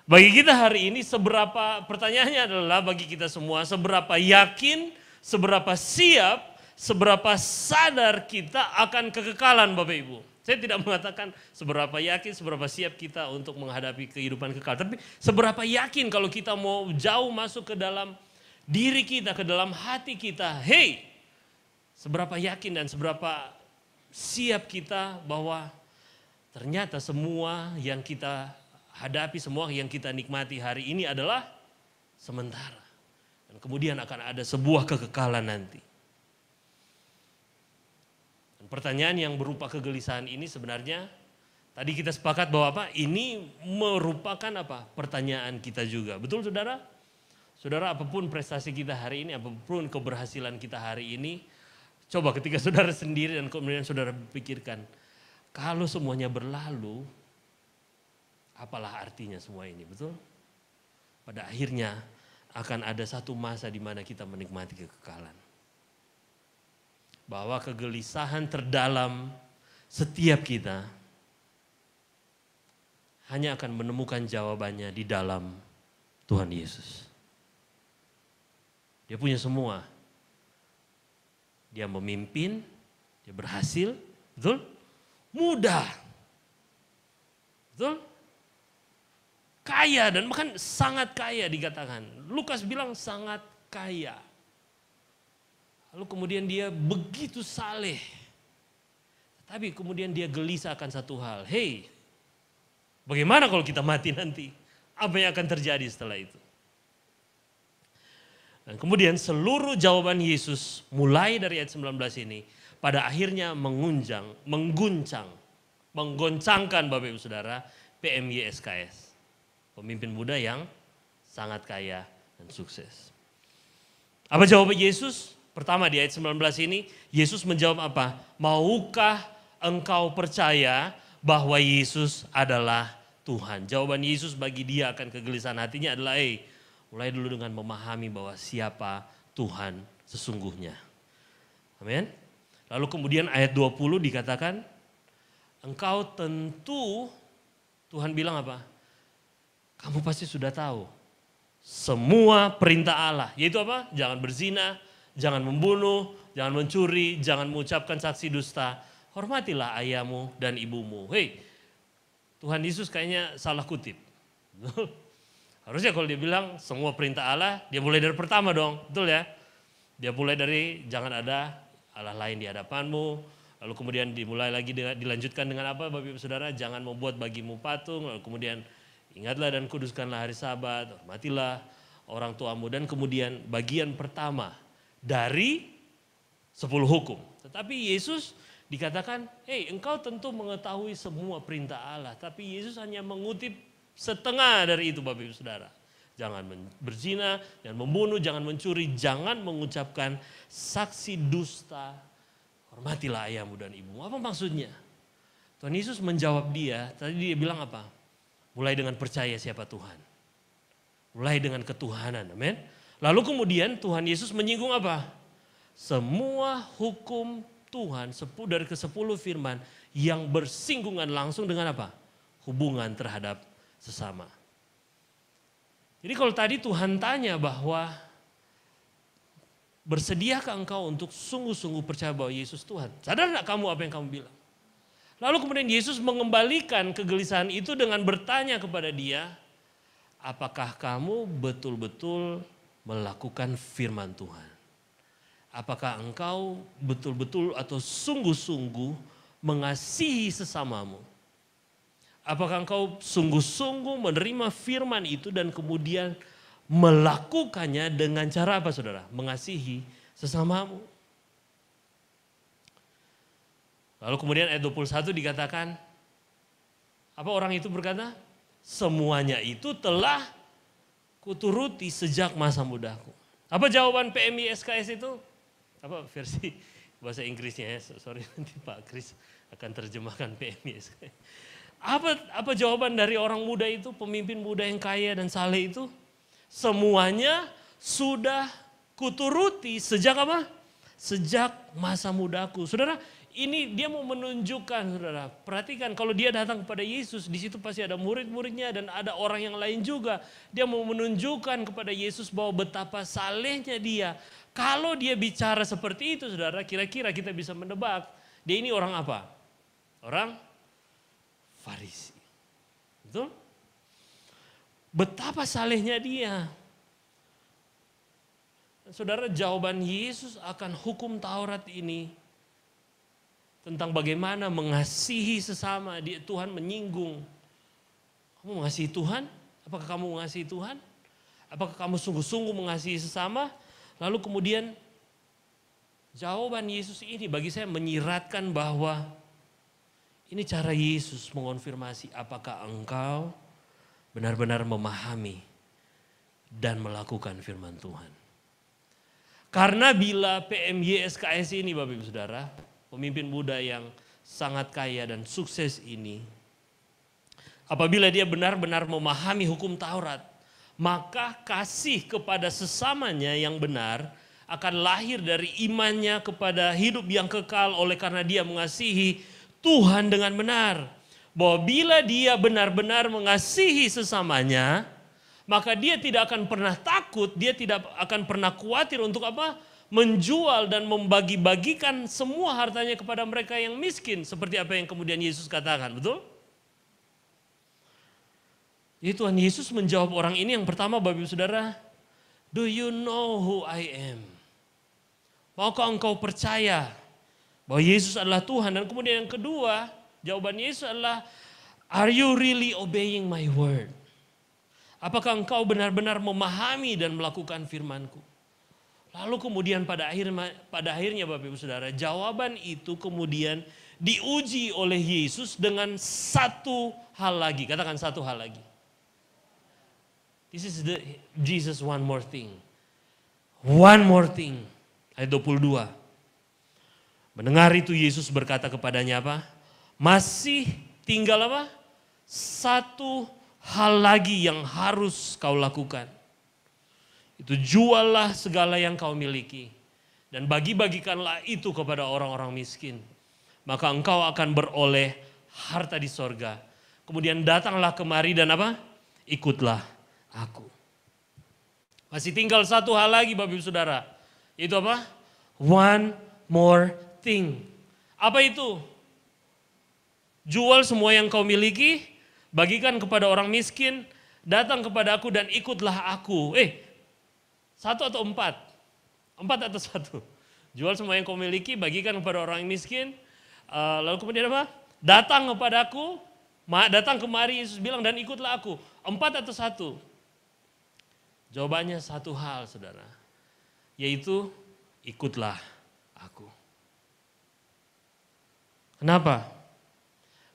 Bagi kita hari ini pertanyaannya adalah bagi kita semua, seberapa yakin, seberapa siap, seberapa sadar kita akan kekekalan Bapak Ibu. Saya tidak mengatakan seberapa yakin, seberapa siap kita untuk menghadapi kehidupan kekal. Tapi seberapa yakin kalau kita mau jauh masuk ke dalam diri kita, ke dalam hati kita. Hey, seberapa yakin dan seberapa siap kita bahwa ternyata semua yang kita hadapi, semua yang kita nikmati hari ini adalah sementara. Dan kemudian akan ada sebuah kekekalan nanti. Pertanyaan yang berupa kegelisahan ini sebenarnya tadi kita sepakat bahwa apa? Ini merupakan apa? Pertanyaan kita juga. Betul Saudara? Saudara, apapun prestasi kita hari ini, apapun keberhasilan kita hari ini, coba ketika Saudara sendiri dan kemudian Saudara pikirkan, kalau semuanya berlalu, apalah artinya semua ini, betul? Pada akhirnya akan ada satu masa di mana kita menikmati kekekalan. Bahwa kegelisahan terdalam setiap kita hanya akan menemukan jawabannya di dalam Tuhan Yesus. Dia punya semua. Dia memimpin, dia berhasil, betul? Mudah, betul? Kaya dan bahkan sangat kaya dikatakan. Lukas bilang sangat kaya. Lalu kemudian dia begitu saleh. Tapi kemudian dia gelisah akan satu hal. Hey, bagaimana kalau kita mati nanti? Apa yang akan terjadi setelah itu? Dan kemudian seluruh jawaban Yesus mulai dari ayat 19 ini pada akhirnya menggoncangkan Bapak Ibu Saudara PMI-SKS. Pemimpin muda yang sangat kaya dan sukses. Apa jawaban Yesus? Pertama di ayat 19 ini, Yesus menjawab apa? Maukah engkau percaya bahwa Yesus adalah Tuhan? Jawaban Yesus bagi dia akan kegelisahan hatinya adalah, mulai dulu dengan memahami bahwa siapa Tuhan sesungguhnya. Amin. Lalu kemudian ayat 20 dikatakan, engkau tentu, Tuhan bilang apa? Kamu pasti sudah tahu semua perintah Allah. Yaitu apa? Jangan berzina, jangan membunuh, jangan mencuri, jangan mengucapkan saksi dusta. Hormatilah ayahmu dan ibumu. Hei, Tuhan Yesus kayaknya salah kutip. Harusnya kalau dia bilang semua perintah Allah, dia mulai dari pertama dong. Betul ya? Dia mulai dari jangan ada Allah lain di hadapanmu. Lalu kemudian dimulai lagi dilanjutkan dengan apa Bapak Ibu Saudara? Jangan membuat bagimu patung. Lalu kemudian ingatlah dan kuduskanlah hari Sabat. Hormatilah orang tuamu. Dan kemudian bagian pertama dari 10 hukum. Tetapi Yesus dikatakan, engkau tentu mengetahui semua perintah Allah. Tapi Yesus hanya mengutip setengah dari itu Bapak Ibu Saudara. Jangan berzina, jangan membunuh, jangan mencuri, jangan mengucapkan saksi dusta. Hormatilah ayahmu dan ibumu. Apa maksudnya? Tuhan Yesus menjawab dia, tadi dia bilang apa? Mulai dengan percaya siapa Tuhan. Mulai dengan ketuhanan, amin. Lalu kemudian Tuhan Yesus menyinggung apa? Semua hukum Tuhan dari ke-10 firman yang bersinggungan langsung dengan apa? Hubungan terhadap sesama. Jadi kalau tadi Tuhan tanya bahwa bersediakah engkau untuk sungguh-sungguh percaya bahwa Yesus Tuhan? Sadar enggak kamu apa yang kamu bilang? Lalu kemudian Yesus mengembalikan kegelisahan itu dengan bertanya kepada dia, apakah kamu betul-betul melakukan firman Tuhan? Apakah engkau betul-betul atau sungguh-sungguh mengasihi sesamamu? Apakah engkau sungguh-sungguh menerima firman itu dan kemudian melakukannya dengan cara apa, saudara? Mengasihi sesamamu. Lalu kemudian ayat 21 dikatakan, apa orang itu berkata? Semuanya itu telah kuturuti sejak masa mudaku. Apa jawaban PMI SKS itu? Apa versi bahasa Inggrisnya ya? Sorry, nanti Pak Kris akan terjemahkan PMI SKS. Apa jawaban dari orang muda itu, pemimpin muda yang kaya dan saleh itu? Semuanya sudah kuturuti sejak apa? Sejak masa mudaku. Saudara, ini dia mau menunjukkan, saudara. Perhatikan kalau dia datang kepada Yesus, di situ pasti ada murid-muridnya dan ada orang yang lain juga. Dia mau menunjukkan kepada Yesus bahwa betapa salehnya dia. Kalau dia bicara seperti itu, saudara, kira-kira kita bisa menebak. Dia ini orang apa? Orang Farisi. Betul? Betapa salehnya dia. Saudara, jawaban Yesus akan hukum Taurat ini tentang bagaimana mengasihi sesama. Tuhan menyinggung. Kamu mengasihi Tuhan? Apakah kamu mengasihi Tuhan? Apakah kamu sungguh-sungguh mengasihi sesama? Lalu kemudian jawaban Yesus ini bagi saya menyiratkan bahwa ini cara Yesus mengonfirmasi apakah engkau benar-benar memahami dan melakukan firman Tuhan. Karena bila PMY SKS ini Bapak Ibu Saudara, pemimpin muda yang sangat kaya dan sukses ini, apabila dia benar-benar memahami hukum Taurat, maka kasih kepada sesamanya yang benar akan lahir dari imannya kepada hidup yang kekal oleh karena dia mengasihi Tuhan dengan benar. Bahwa bila dia benar-benar mengasihi sesamanya, maka dia tidak akan pernah takut, dia tidak akan pernah khawatir untuk apa? Menjual dan membagi-bagikan semua hartanya kepada mereka yang miskin. Seperti apa yang kemudian Yesus katakan, betul? Jadi Tuhan Yesus menjawab orang ini yang pertama Bapak Ibu Saudara, do you know who I am? Maukah engkau percaya bahwa Yesus adalah Tuhan? Dan kemudian yang kedua, jawaban Yesus adalah, are you really obeying my word? Apakah engkau benar-benar memahami dan melakukan firman-Ku? Lalu kemudian pada akhirnya Bapak Ibu Saudara, jawaban itu kemudian diuji oleh Yesus dengan satu hal lagi. Katakan satu hal lagi. This is Jesus one more thing. One more thing. Ayat 22. Mendengar itu Yesus berkata kepadanya apa? Masih tinggal apa? Satu hal lagi yang harus kau lakukan. Itu juallah segala yang kau miliki dan bagi-bagikanlah itu kepada orang-orang miskin. Maka engkau akan beroleh harta di sorga. Kemudian datanglah kemari dan apa? Ikutlah aku. Masih tinggal satu hal lagi Bapak Ibu Saudara. Itu apa? One more thing. Apa itu? Jual semua yang kau miliki, bagikan kepada orang miskin, datang kepada aku dan ikutlah aku. Satu atau empat? Empat atau satu? Jual semua yang kau miliki, bagikan kepada orang miskin. Lalu kemudian apa? Datang kepada aku, datang kemari Yesus bilang dan ikutlah aku. Empat atau satu? Jawabannya satu hal saudara. Yaitu ikutlah aku. Kenapa?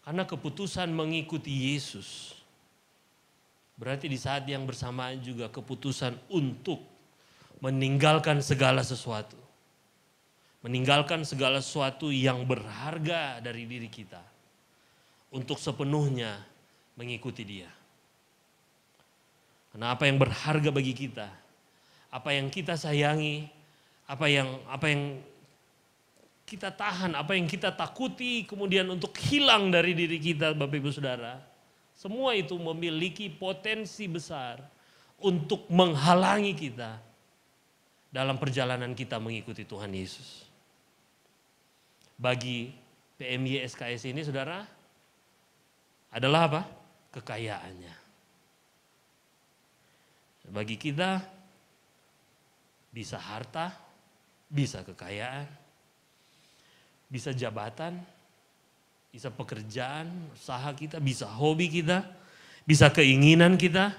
Karena keputusan mengikuti Yesus berarti di saat yang bersamaan juga keputusan untuk meninggalkan segala sesuatu. Meninggalkan segala sesuatu yang berharga dari diri kita. Untuk sepenuhnya mengikuti Dia. Karena apa yang berharga bagi kita, apa yang kita sayangi, apa yang kita tahan, apa yang kita takuti kemudian untuk hilang dari diri kita Bapak Ibu Saudara. Semua itu memiliki potensi besar untuk menghalangi kita dalam perjalanan kita mengikuti Tuhan Yesus. Bagi PMY SKS ini saudara, adalah apa? Kekayaannya. Bagi kita, Bisa harta, bisa kekayaan, bisa jabatan, bisa pekerjaan, usaha kita, bisa hobi kita, bisa keinginan kita,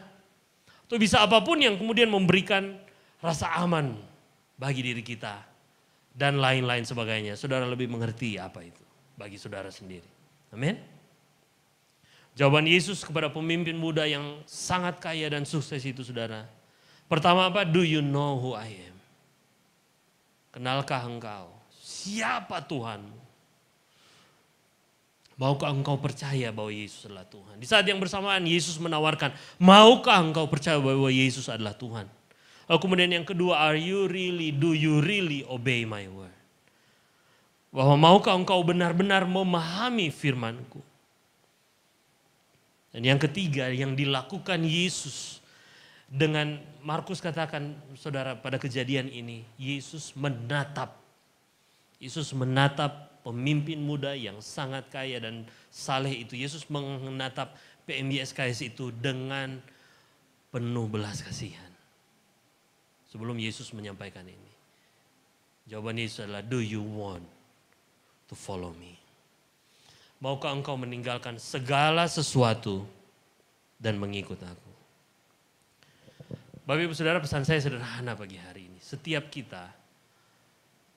atau bisa apapun yang kemudian memberikan rasa aman bagi diri kita dan lain-lain sebagainya. Saudara lebih mengerti apa itu bagi saudara sendiri. Amin. Jawaban Yesus kepada pemimpin muda yang sangat kaya dan sukses itu, saudara. Pertama apa? Do you know who I am? Kenalkah engkau siapa Tuhanmu? Maukah engkau percaya bahwa Yesus adalah Tuhan? Di saat yang bersamaan Yesus menawarkan, maukah engkau percaya bahwa Yesus adalah Tuhan? Lalu kemudian yang kedua, do you really obey my word? Bahwa maukah engkau benar-benar memahami firman-Ku? Dan yang ketiga yang dilakukan Yesus dengan Markus katakan, saudara, pada kejadian ini Yesus menatap pemimpin muda yang sangat kaya dan saleh itu. Yesus menatap PMYSKS itu dengan penuh belas kasihan. Sebelum Yesus menyampaikan ini, jawaban Yesus adalah, do you want to follow me? Maukah engkau meninggalkan segala sesuatu dan mengikut aku? Bapak Ibu Saudara, pesan saya sederhana pagi hari ini. Setiap kita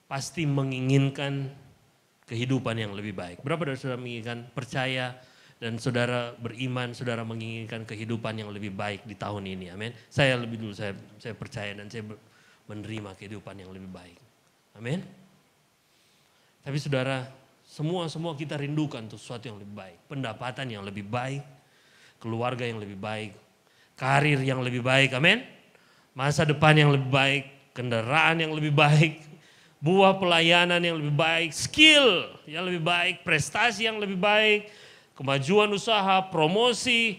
pasti menginginkan kehidupan yang lebih baik. Berapa dari saudara menginginkan percaya dan saudara beriman, saudara menginginkan kehidupan yang lebih baik di tahun ini? Amin. Saya lebih dulu, saya percaya dan saya menerima kehidupan yang lebih baik. Amin. Tapi saudara, semua kita rindukan untuk sesuatu yang lebih baik. Pendapatan yang lebih baik, keluarga yang lebih baik, karir yang lebih baik, amin. Masa depan yang lebih baik, kendaraan yang lebih baik, buah pelayanan yang lebih baik, skill yang lebih baik, prestasi yang lebih baik, kemajuan usaha, promosi,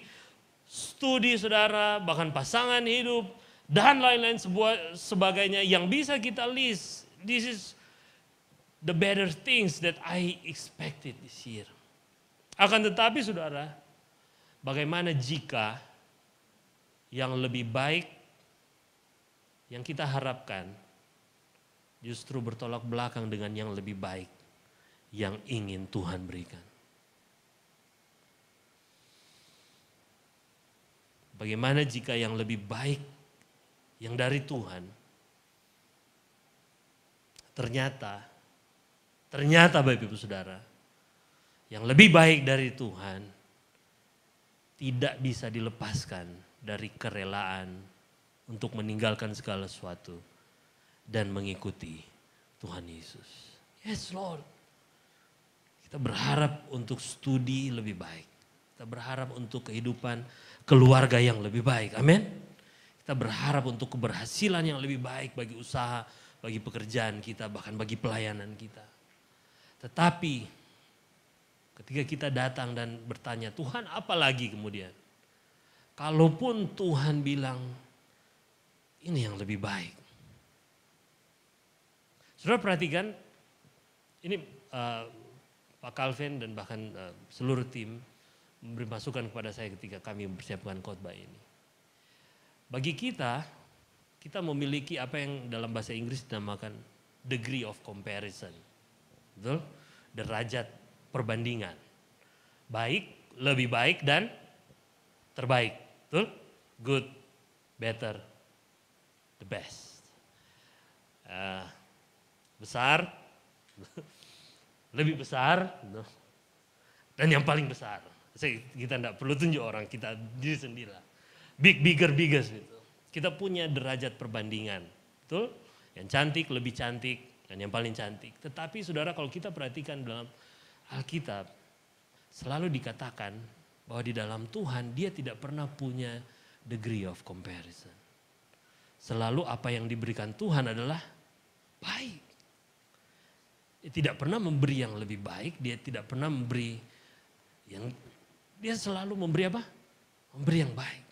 studi saudara, bahkan pasangan hidup, dan lain-lain sebagainya yang bisa kita list. This is the better things that I expected this year. Akan tetapi saudara, bagaimana jika yang lebih baik yang kita harapkan justru bertolak belakang dengan yang lebih baik yang ingin Tuhan berikan? Bagaimana jika yang lebih baik yang dari Tuhan ternyata Bapak Ibu Saudara, yang lebih baik dari Tuhan tidak bisa dilepaskan dari kerelaan untuk meninggalkan segala sesuatu dan mengikuti Tuhan Yesus. Yes Lord. Kita berharap untuk studi lebih baik. Kita berharap untuk kehidupan keluarga yang lebih baik. Amin. Kita berharap untuk keberhasilan yang lebih baik bagi usaha, bagi pekerjaan kita, bahkan bagi pelayanan kita. Tetapi ketika kita datang dan bertanya, Tuhan apa lagi kemudian? Kalaupun Tuhan bilang, ini yang lebih baik. Saudara perhatikan, ini Pak Calvin dan bahkan seluruh tim memberi masukan kepada saya ketika kami mempersiapkan khotbah ini. Bagi kita memiliki apa yang dalam bahasa Inggris dinamakan degree of comparison. Betul? Derajat perbandingan. Baik, lebih baik, dan terbaik. Betul? Good, better, the best. Besar, lebih besar, dan yang paling besar. Kita tidak perlu tunjuk orang, kita diri sendiri lah. Big, bigger, biggest. Gitu. Kita punya derajat perbandingan. Betul? Yang cantik, lebih cantik, dan yang paling cantik. Tetapi saudara, kalau kita perhatikan dalam Alkitab, selalu dikatakan bahwa di dalam Tuhan dia tidak pernah punya degree of comparison. Selalu apa yang diberikan Tuhan adalah baik. Dia tidak pernah memberi yang lebih baik, dia tidak pernah memberi yang, dia selalu memberi apa? Memberi yang baik.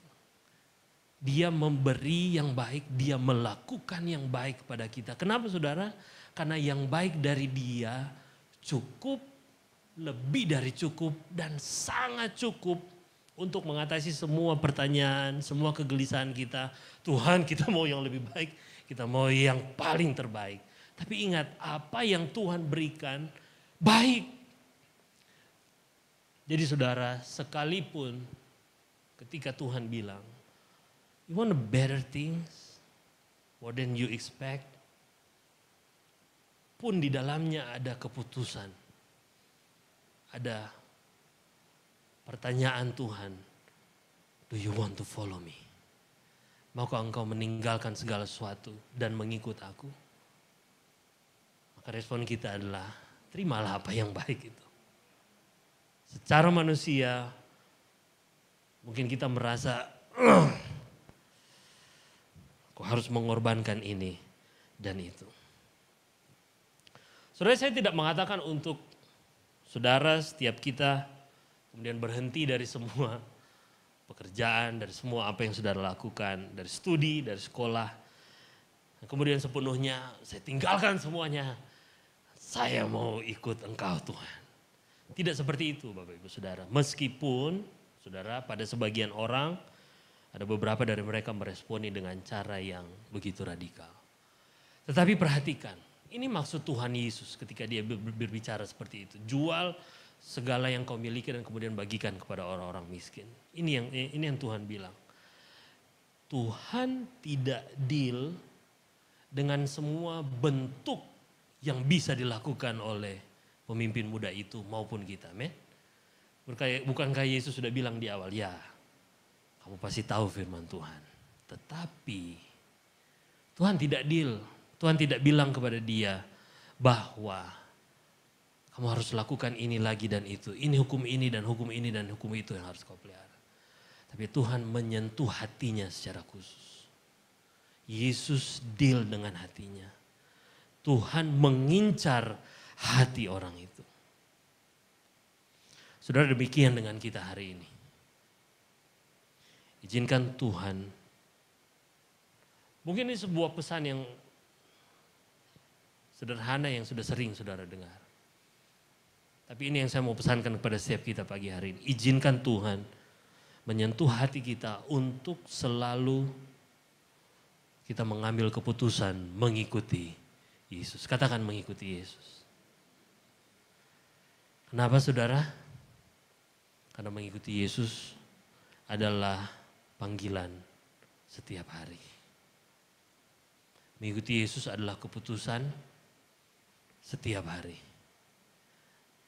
Dia memberi yang baik, dia melakukan yang baik kepada kita. Kenapa saudara? Karena yang baik dari dia cukup, lebih dari cukup, dan sangat cukup untuk mengatasi semua pertanyaan, semua kegelisahan kita. Tuhan, kita mau yang lebih baik, Kita mau yang paling terbaik. Tapi ingat, apa yang Tuhan berikan baik. Jadi saudara, sekalipun ketika Tuhan bilang, you want better things, more than you expect, pun di dalamnya ada keputusan. Ada pertanyaan Tuhan, do you want to follow me? Maukah engkau meninggalkan segala sesuatu dan mengikut aku? Maka respon kita adalah, terimalah apa yang baik itu. Secara manusia, mungkin kita merasa, aku harus mengorbankan ini dan itu. Saudara, saya tidak mengatakan untuk saudara setiap kita kemudian berhenti dari semua pekerjaan, dari semua apa yang saudara lakukan, dari studi, dari sekolah. Dan kemudian sepenuhnya saya tinggalkan semuanya. Saya mau ikut engkau Tuhan. Tidak seperti itu Bapak Ibu Saudara. Meskipun saudara pada sebagian orang ada beberapa dari mereka meresponi dengan cara yang begitu radikal. Tetapi perhatikan, ini maksud Tuhan Yesus ketika dia berbicara seperti itu. Jual segala yang kau miliki dan kemudian bagikan kepada orang-orang miskin. Ini yang Tuhan bilang. Tuhan tidak deal dengan semua bentuk yang bisa dilakukan oleh pemimpin muda itu maupun kita. Men? Bukankah Yesus sudah bilang di awal, ya kamu pasti tahu firman Tuhan. Tetapi Tuhan tidak deal. Tuhan tidak bilang kepada dia bahwa kamu harus lakukan ini lagi dan itu. Ini hukum ini dan hukum ini dan hukum itu yang harus kau pelihara. Tapi Tuhan menyentuh hatinya secara khusus. Yesus deal dengan hatinya. Tuhan mengincar hati orang itu. Saudara, demikian dengan kita hari ini. Izinkan Tuhan. Mungkin ini sebuah pesan yang sederhana yang sudah sering saudara dengar. Tapi ini yang saya mau pesankan kepada setiap kita pagi hari ini. Izinkan Tuhan menyentuh hati kita untuk selalu kita mengambil keputusan mengikuti Yesus. Katakan mengikuti Yesus. Kenapa saudara? Karena mengikuti Yesus adalah panggilan setiap hari. Mengikuti Yesus adalah keputusan setiap hari.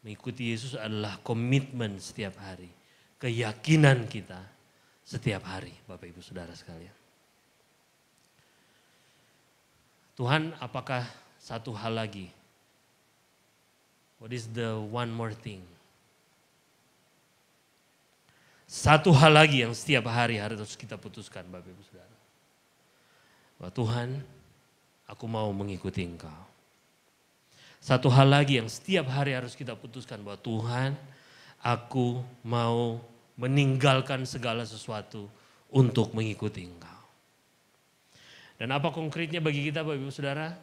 Mengikuti Yesus adalah komitmen setiap hari. Keyakinan kita setiap hari, Bapak Ibu Saudara sekalian. Tuhan, apakah satu hal lagi? What is the one more thing? Satu hal lagi yang setiap hari harus kita putuskan, Bapak Ibu Saudara. Bahwa Tuhan, aku mau mengikuti Engkau. Satu hal lagi yang setiap hari harus kita putuskan, bahwa Tuhan, aku mau meninggalkan segala sesuatu untuk mengikuti Engkau. Dan apa konkretnya bagi kita, Bapak Ibu Saudara?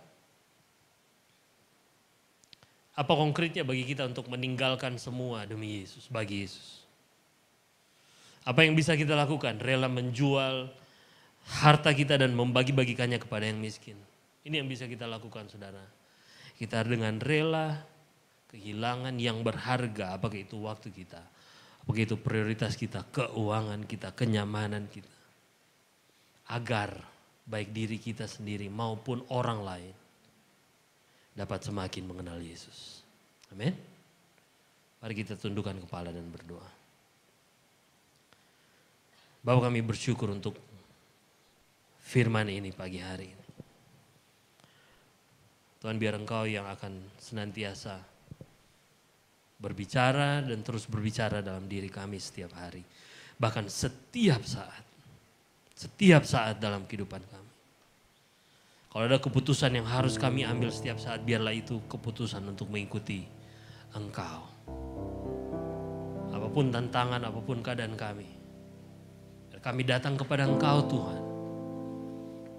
Apa konkretnya bagi kita untuk meninggalkan semua demi Yesus, bagi Yesus? Apa yang bisa kita lakukan? Rela menjual harta kita dan membagi-bagikannya kepada yang miskin. Ini yang bisa kita lakukan, saudara. Kita dengan rela kehilangan yang berharga, apakah itu waktu kita, apakah itu prioritas kita, keuangan kita, kenyamanan kita. Agar baik diri kita sendiri maupun orang lain dapat semakin mengenal Yesus. Amin. Mari kita tundukkan kepala dan berdoa. Bapa, kami bersyukur untuk firman ini pagi hari ini. Tuhan, biar Engkau yang akan senantiasa berbicara dan terus berbicara dalam diri kami setiap hari. Bahkan setiap saat dalam kehidupan kami. Kalau ada keputusan yang harus kami ambil setiap saat, biarlah itu keputusan untuk mengikuti Engkau. Apapun tantangan, apapun keadaan kami. Biar kami datang kepada Engkau Tuhan.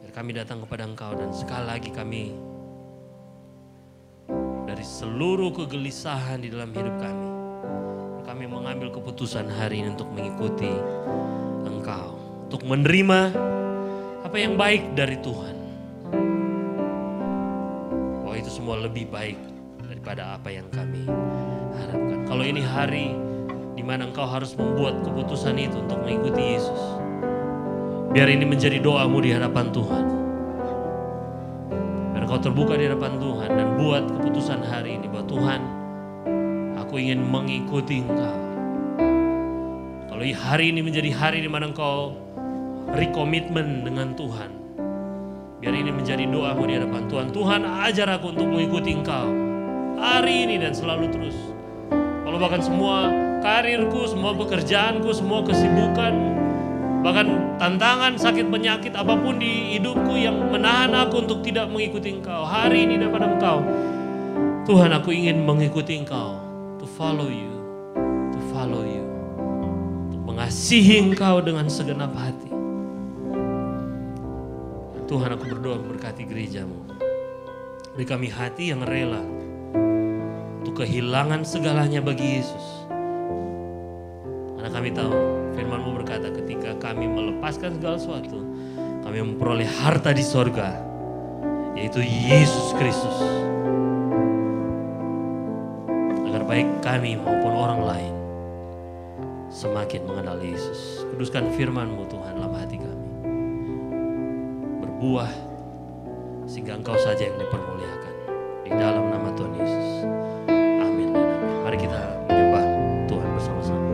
Biar kami datang kepada Engkau dan sekali lagi kami dari seluruh kegelisahan di dalam hidup kami mengambil keputusan hari ini untuk mengikuti Engkau. Untuk menerima apa yang baik dari Tuhan. semua lebih baik daripada apa yang kami harapkan. Kalau ini hari di mana Engkau harus membuat keputusan itu untuk mengikuti Yesus, biar ini menjadi doamu di hadapan Tuhan. Biar Engkau terbuka di hadapan Tuhan dan buat keputusan hari ini bahwa Tuhan, aku ingin mengikuti Engkau. Kalau hari ini menjadi hari di mana Engkau rekomitmen dengan Tuhan, biar ini menjadi doamu di hadapan Tuhan. Tuhan, ajar aku untuk mengikuti Engkau hari ini dan selalu terus. Kalau bahkan semua karirku, semua pekerjaanku, semua kesibukan, bahkan tantangan, sakit, penyakit, apapun di hidupku yang menahan aku untuk tidak mengikuti Engkau, hari ini daripada Engkau, Tuhan, aku ingin mengikuti Engkau, to follow you, untuk mengasihi Engkau dengan segenap hati. Tuhan, aku berdoa berkati gerejamu. Beri kami hati yang rela untuk kehilangan segalanya bagi Yesus. Karena kami tahu firman-Mu berkata ketika kami melepaskan segala sesuatu, kami memperoleh harta di sorga, yaitu Yesus Kristus. Agar baik kami maupun orang lain semakin mengenal Yesus. Kuduskan firman-Mu Tuhan dalam hati kami. Berbuah sehingga Engkau saja yang dipermuliakan. Di dalam nama Tuhan Yesus. Amin dan amin. Mari kita menyembah Tuhan bersama-sama.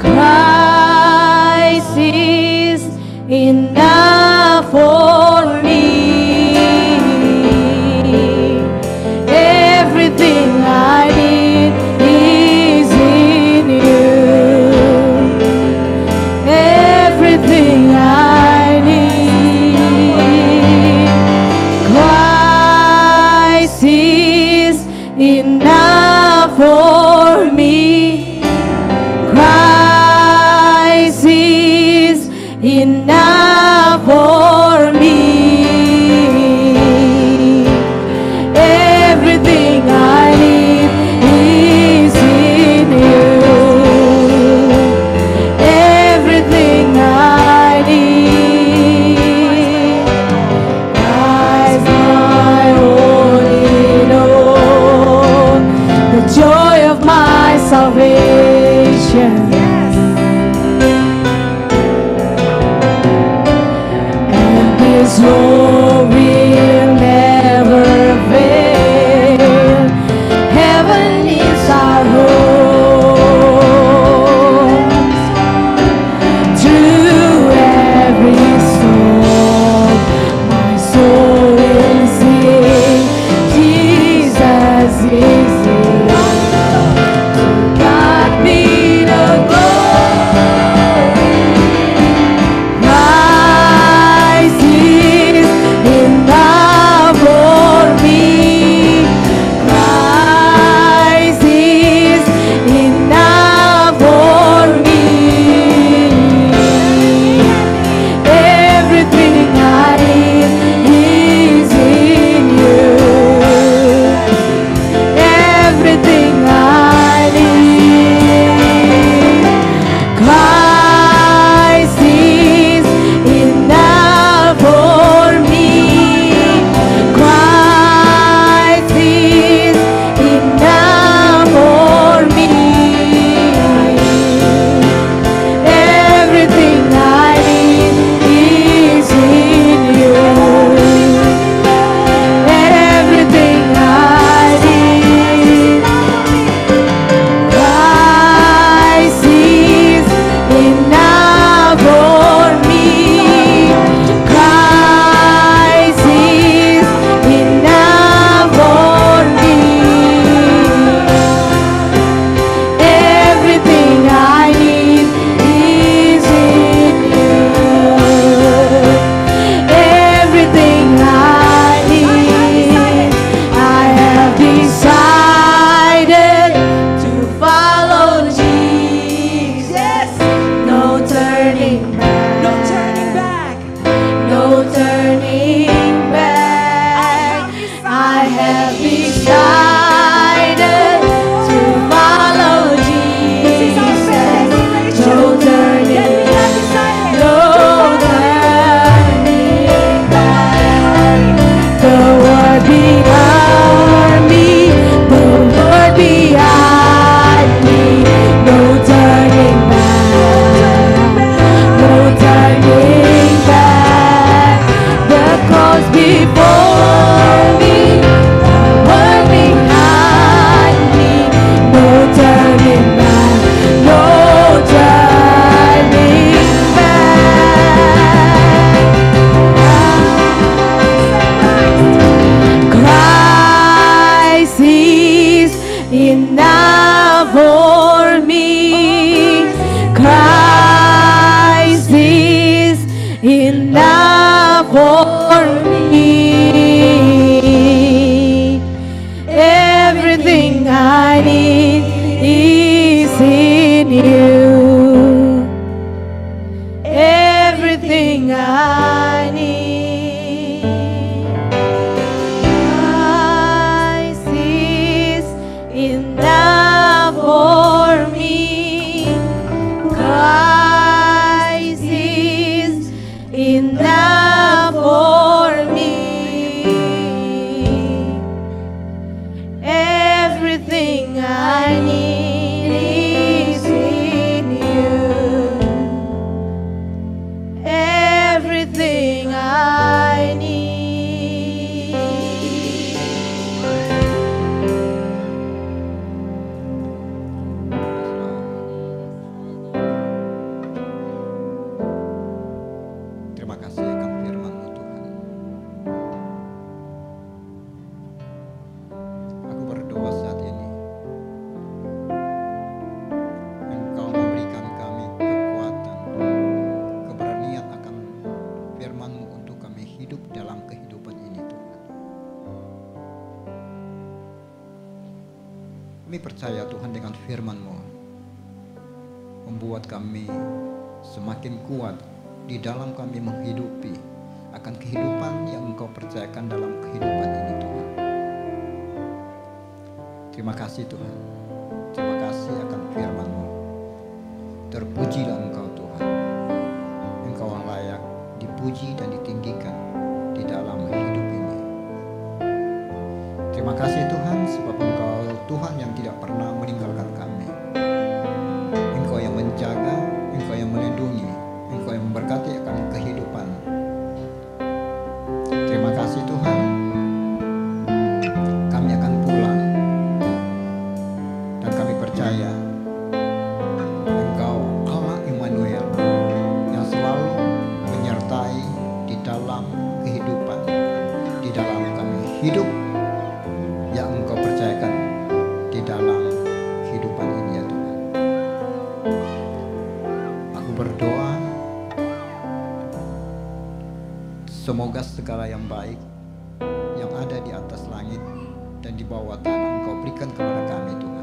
Christ is for me. Everything I need is in you. Everything I need. Christ is enough for me. Christ is enough for me. Everything I need is in you. Everything I need. Terima kasih akan firman-Mu Tuhan. Aku berdoa saat ini, Engkau memberikan kami kekuatan, keberanian akan firman-Mu untuk kami hidup dalam kehidupan ini Tuhan. Kami percaya Tuhan dengan firman-Mu membuat kami semakin kuat di dalam kami menghidupi akan kehidupan yang Engkau percayakan dalam kehidupan ini Tuhan. Terima kasih Tuhan. Terima kasih akan firman-Mu. Terpujilah Engkau Tuhan. Engkau yang layak dipuji dan ditinggikan di dalam hidup ini. Terima kasih Tuhan sebab Engkau Tuhan yang tidak pernah meninggalkan kami. Engkau yang menjaga, Engkau yang melindungi, Engkau yang memberkati akan kehidupan. Terima kasih Tuhan. Kami akan pulang dan kami percaya Engkau Allah Immanuel yang selalu menyertai di dalam kehidupan, di dalam kami hidup yang Engkau percayakan di dalam kehidupan ini ya Tuhan. Aku berdoa semoga segala yang baik yang ada di atas langit dan di bawah tanah Engkau berikan kepada kami Tuhan.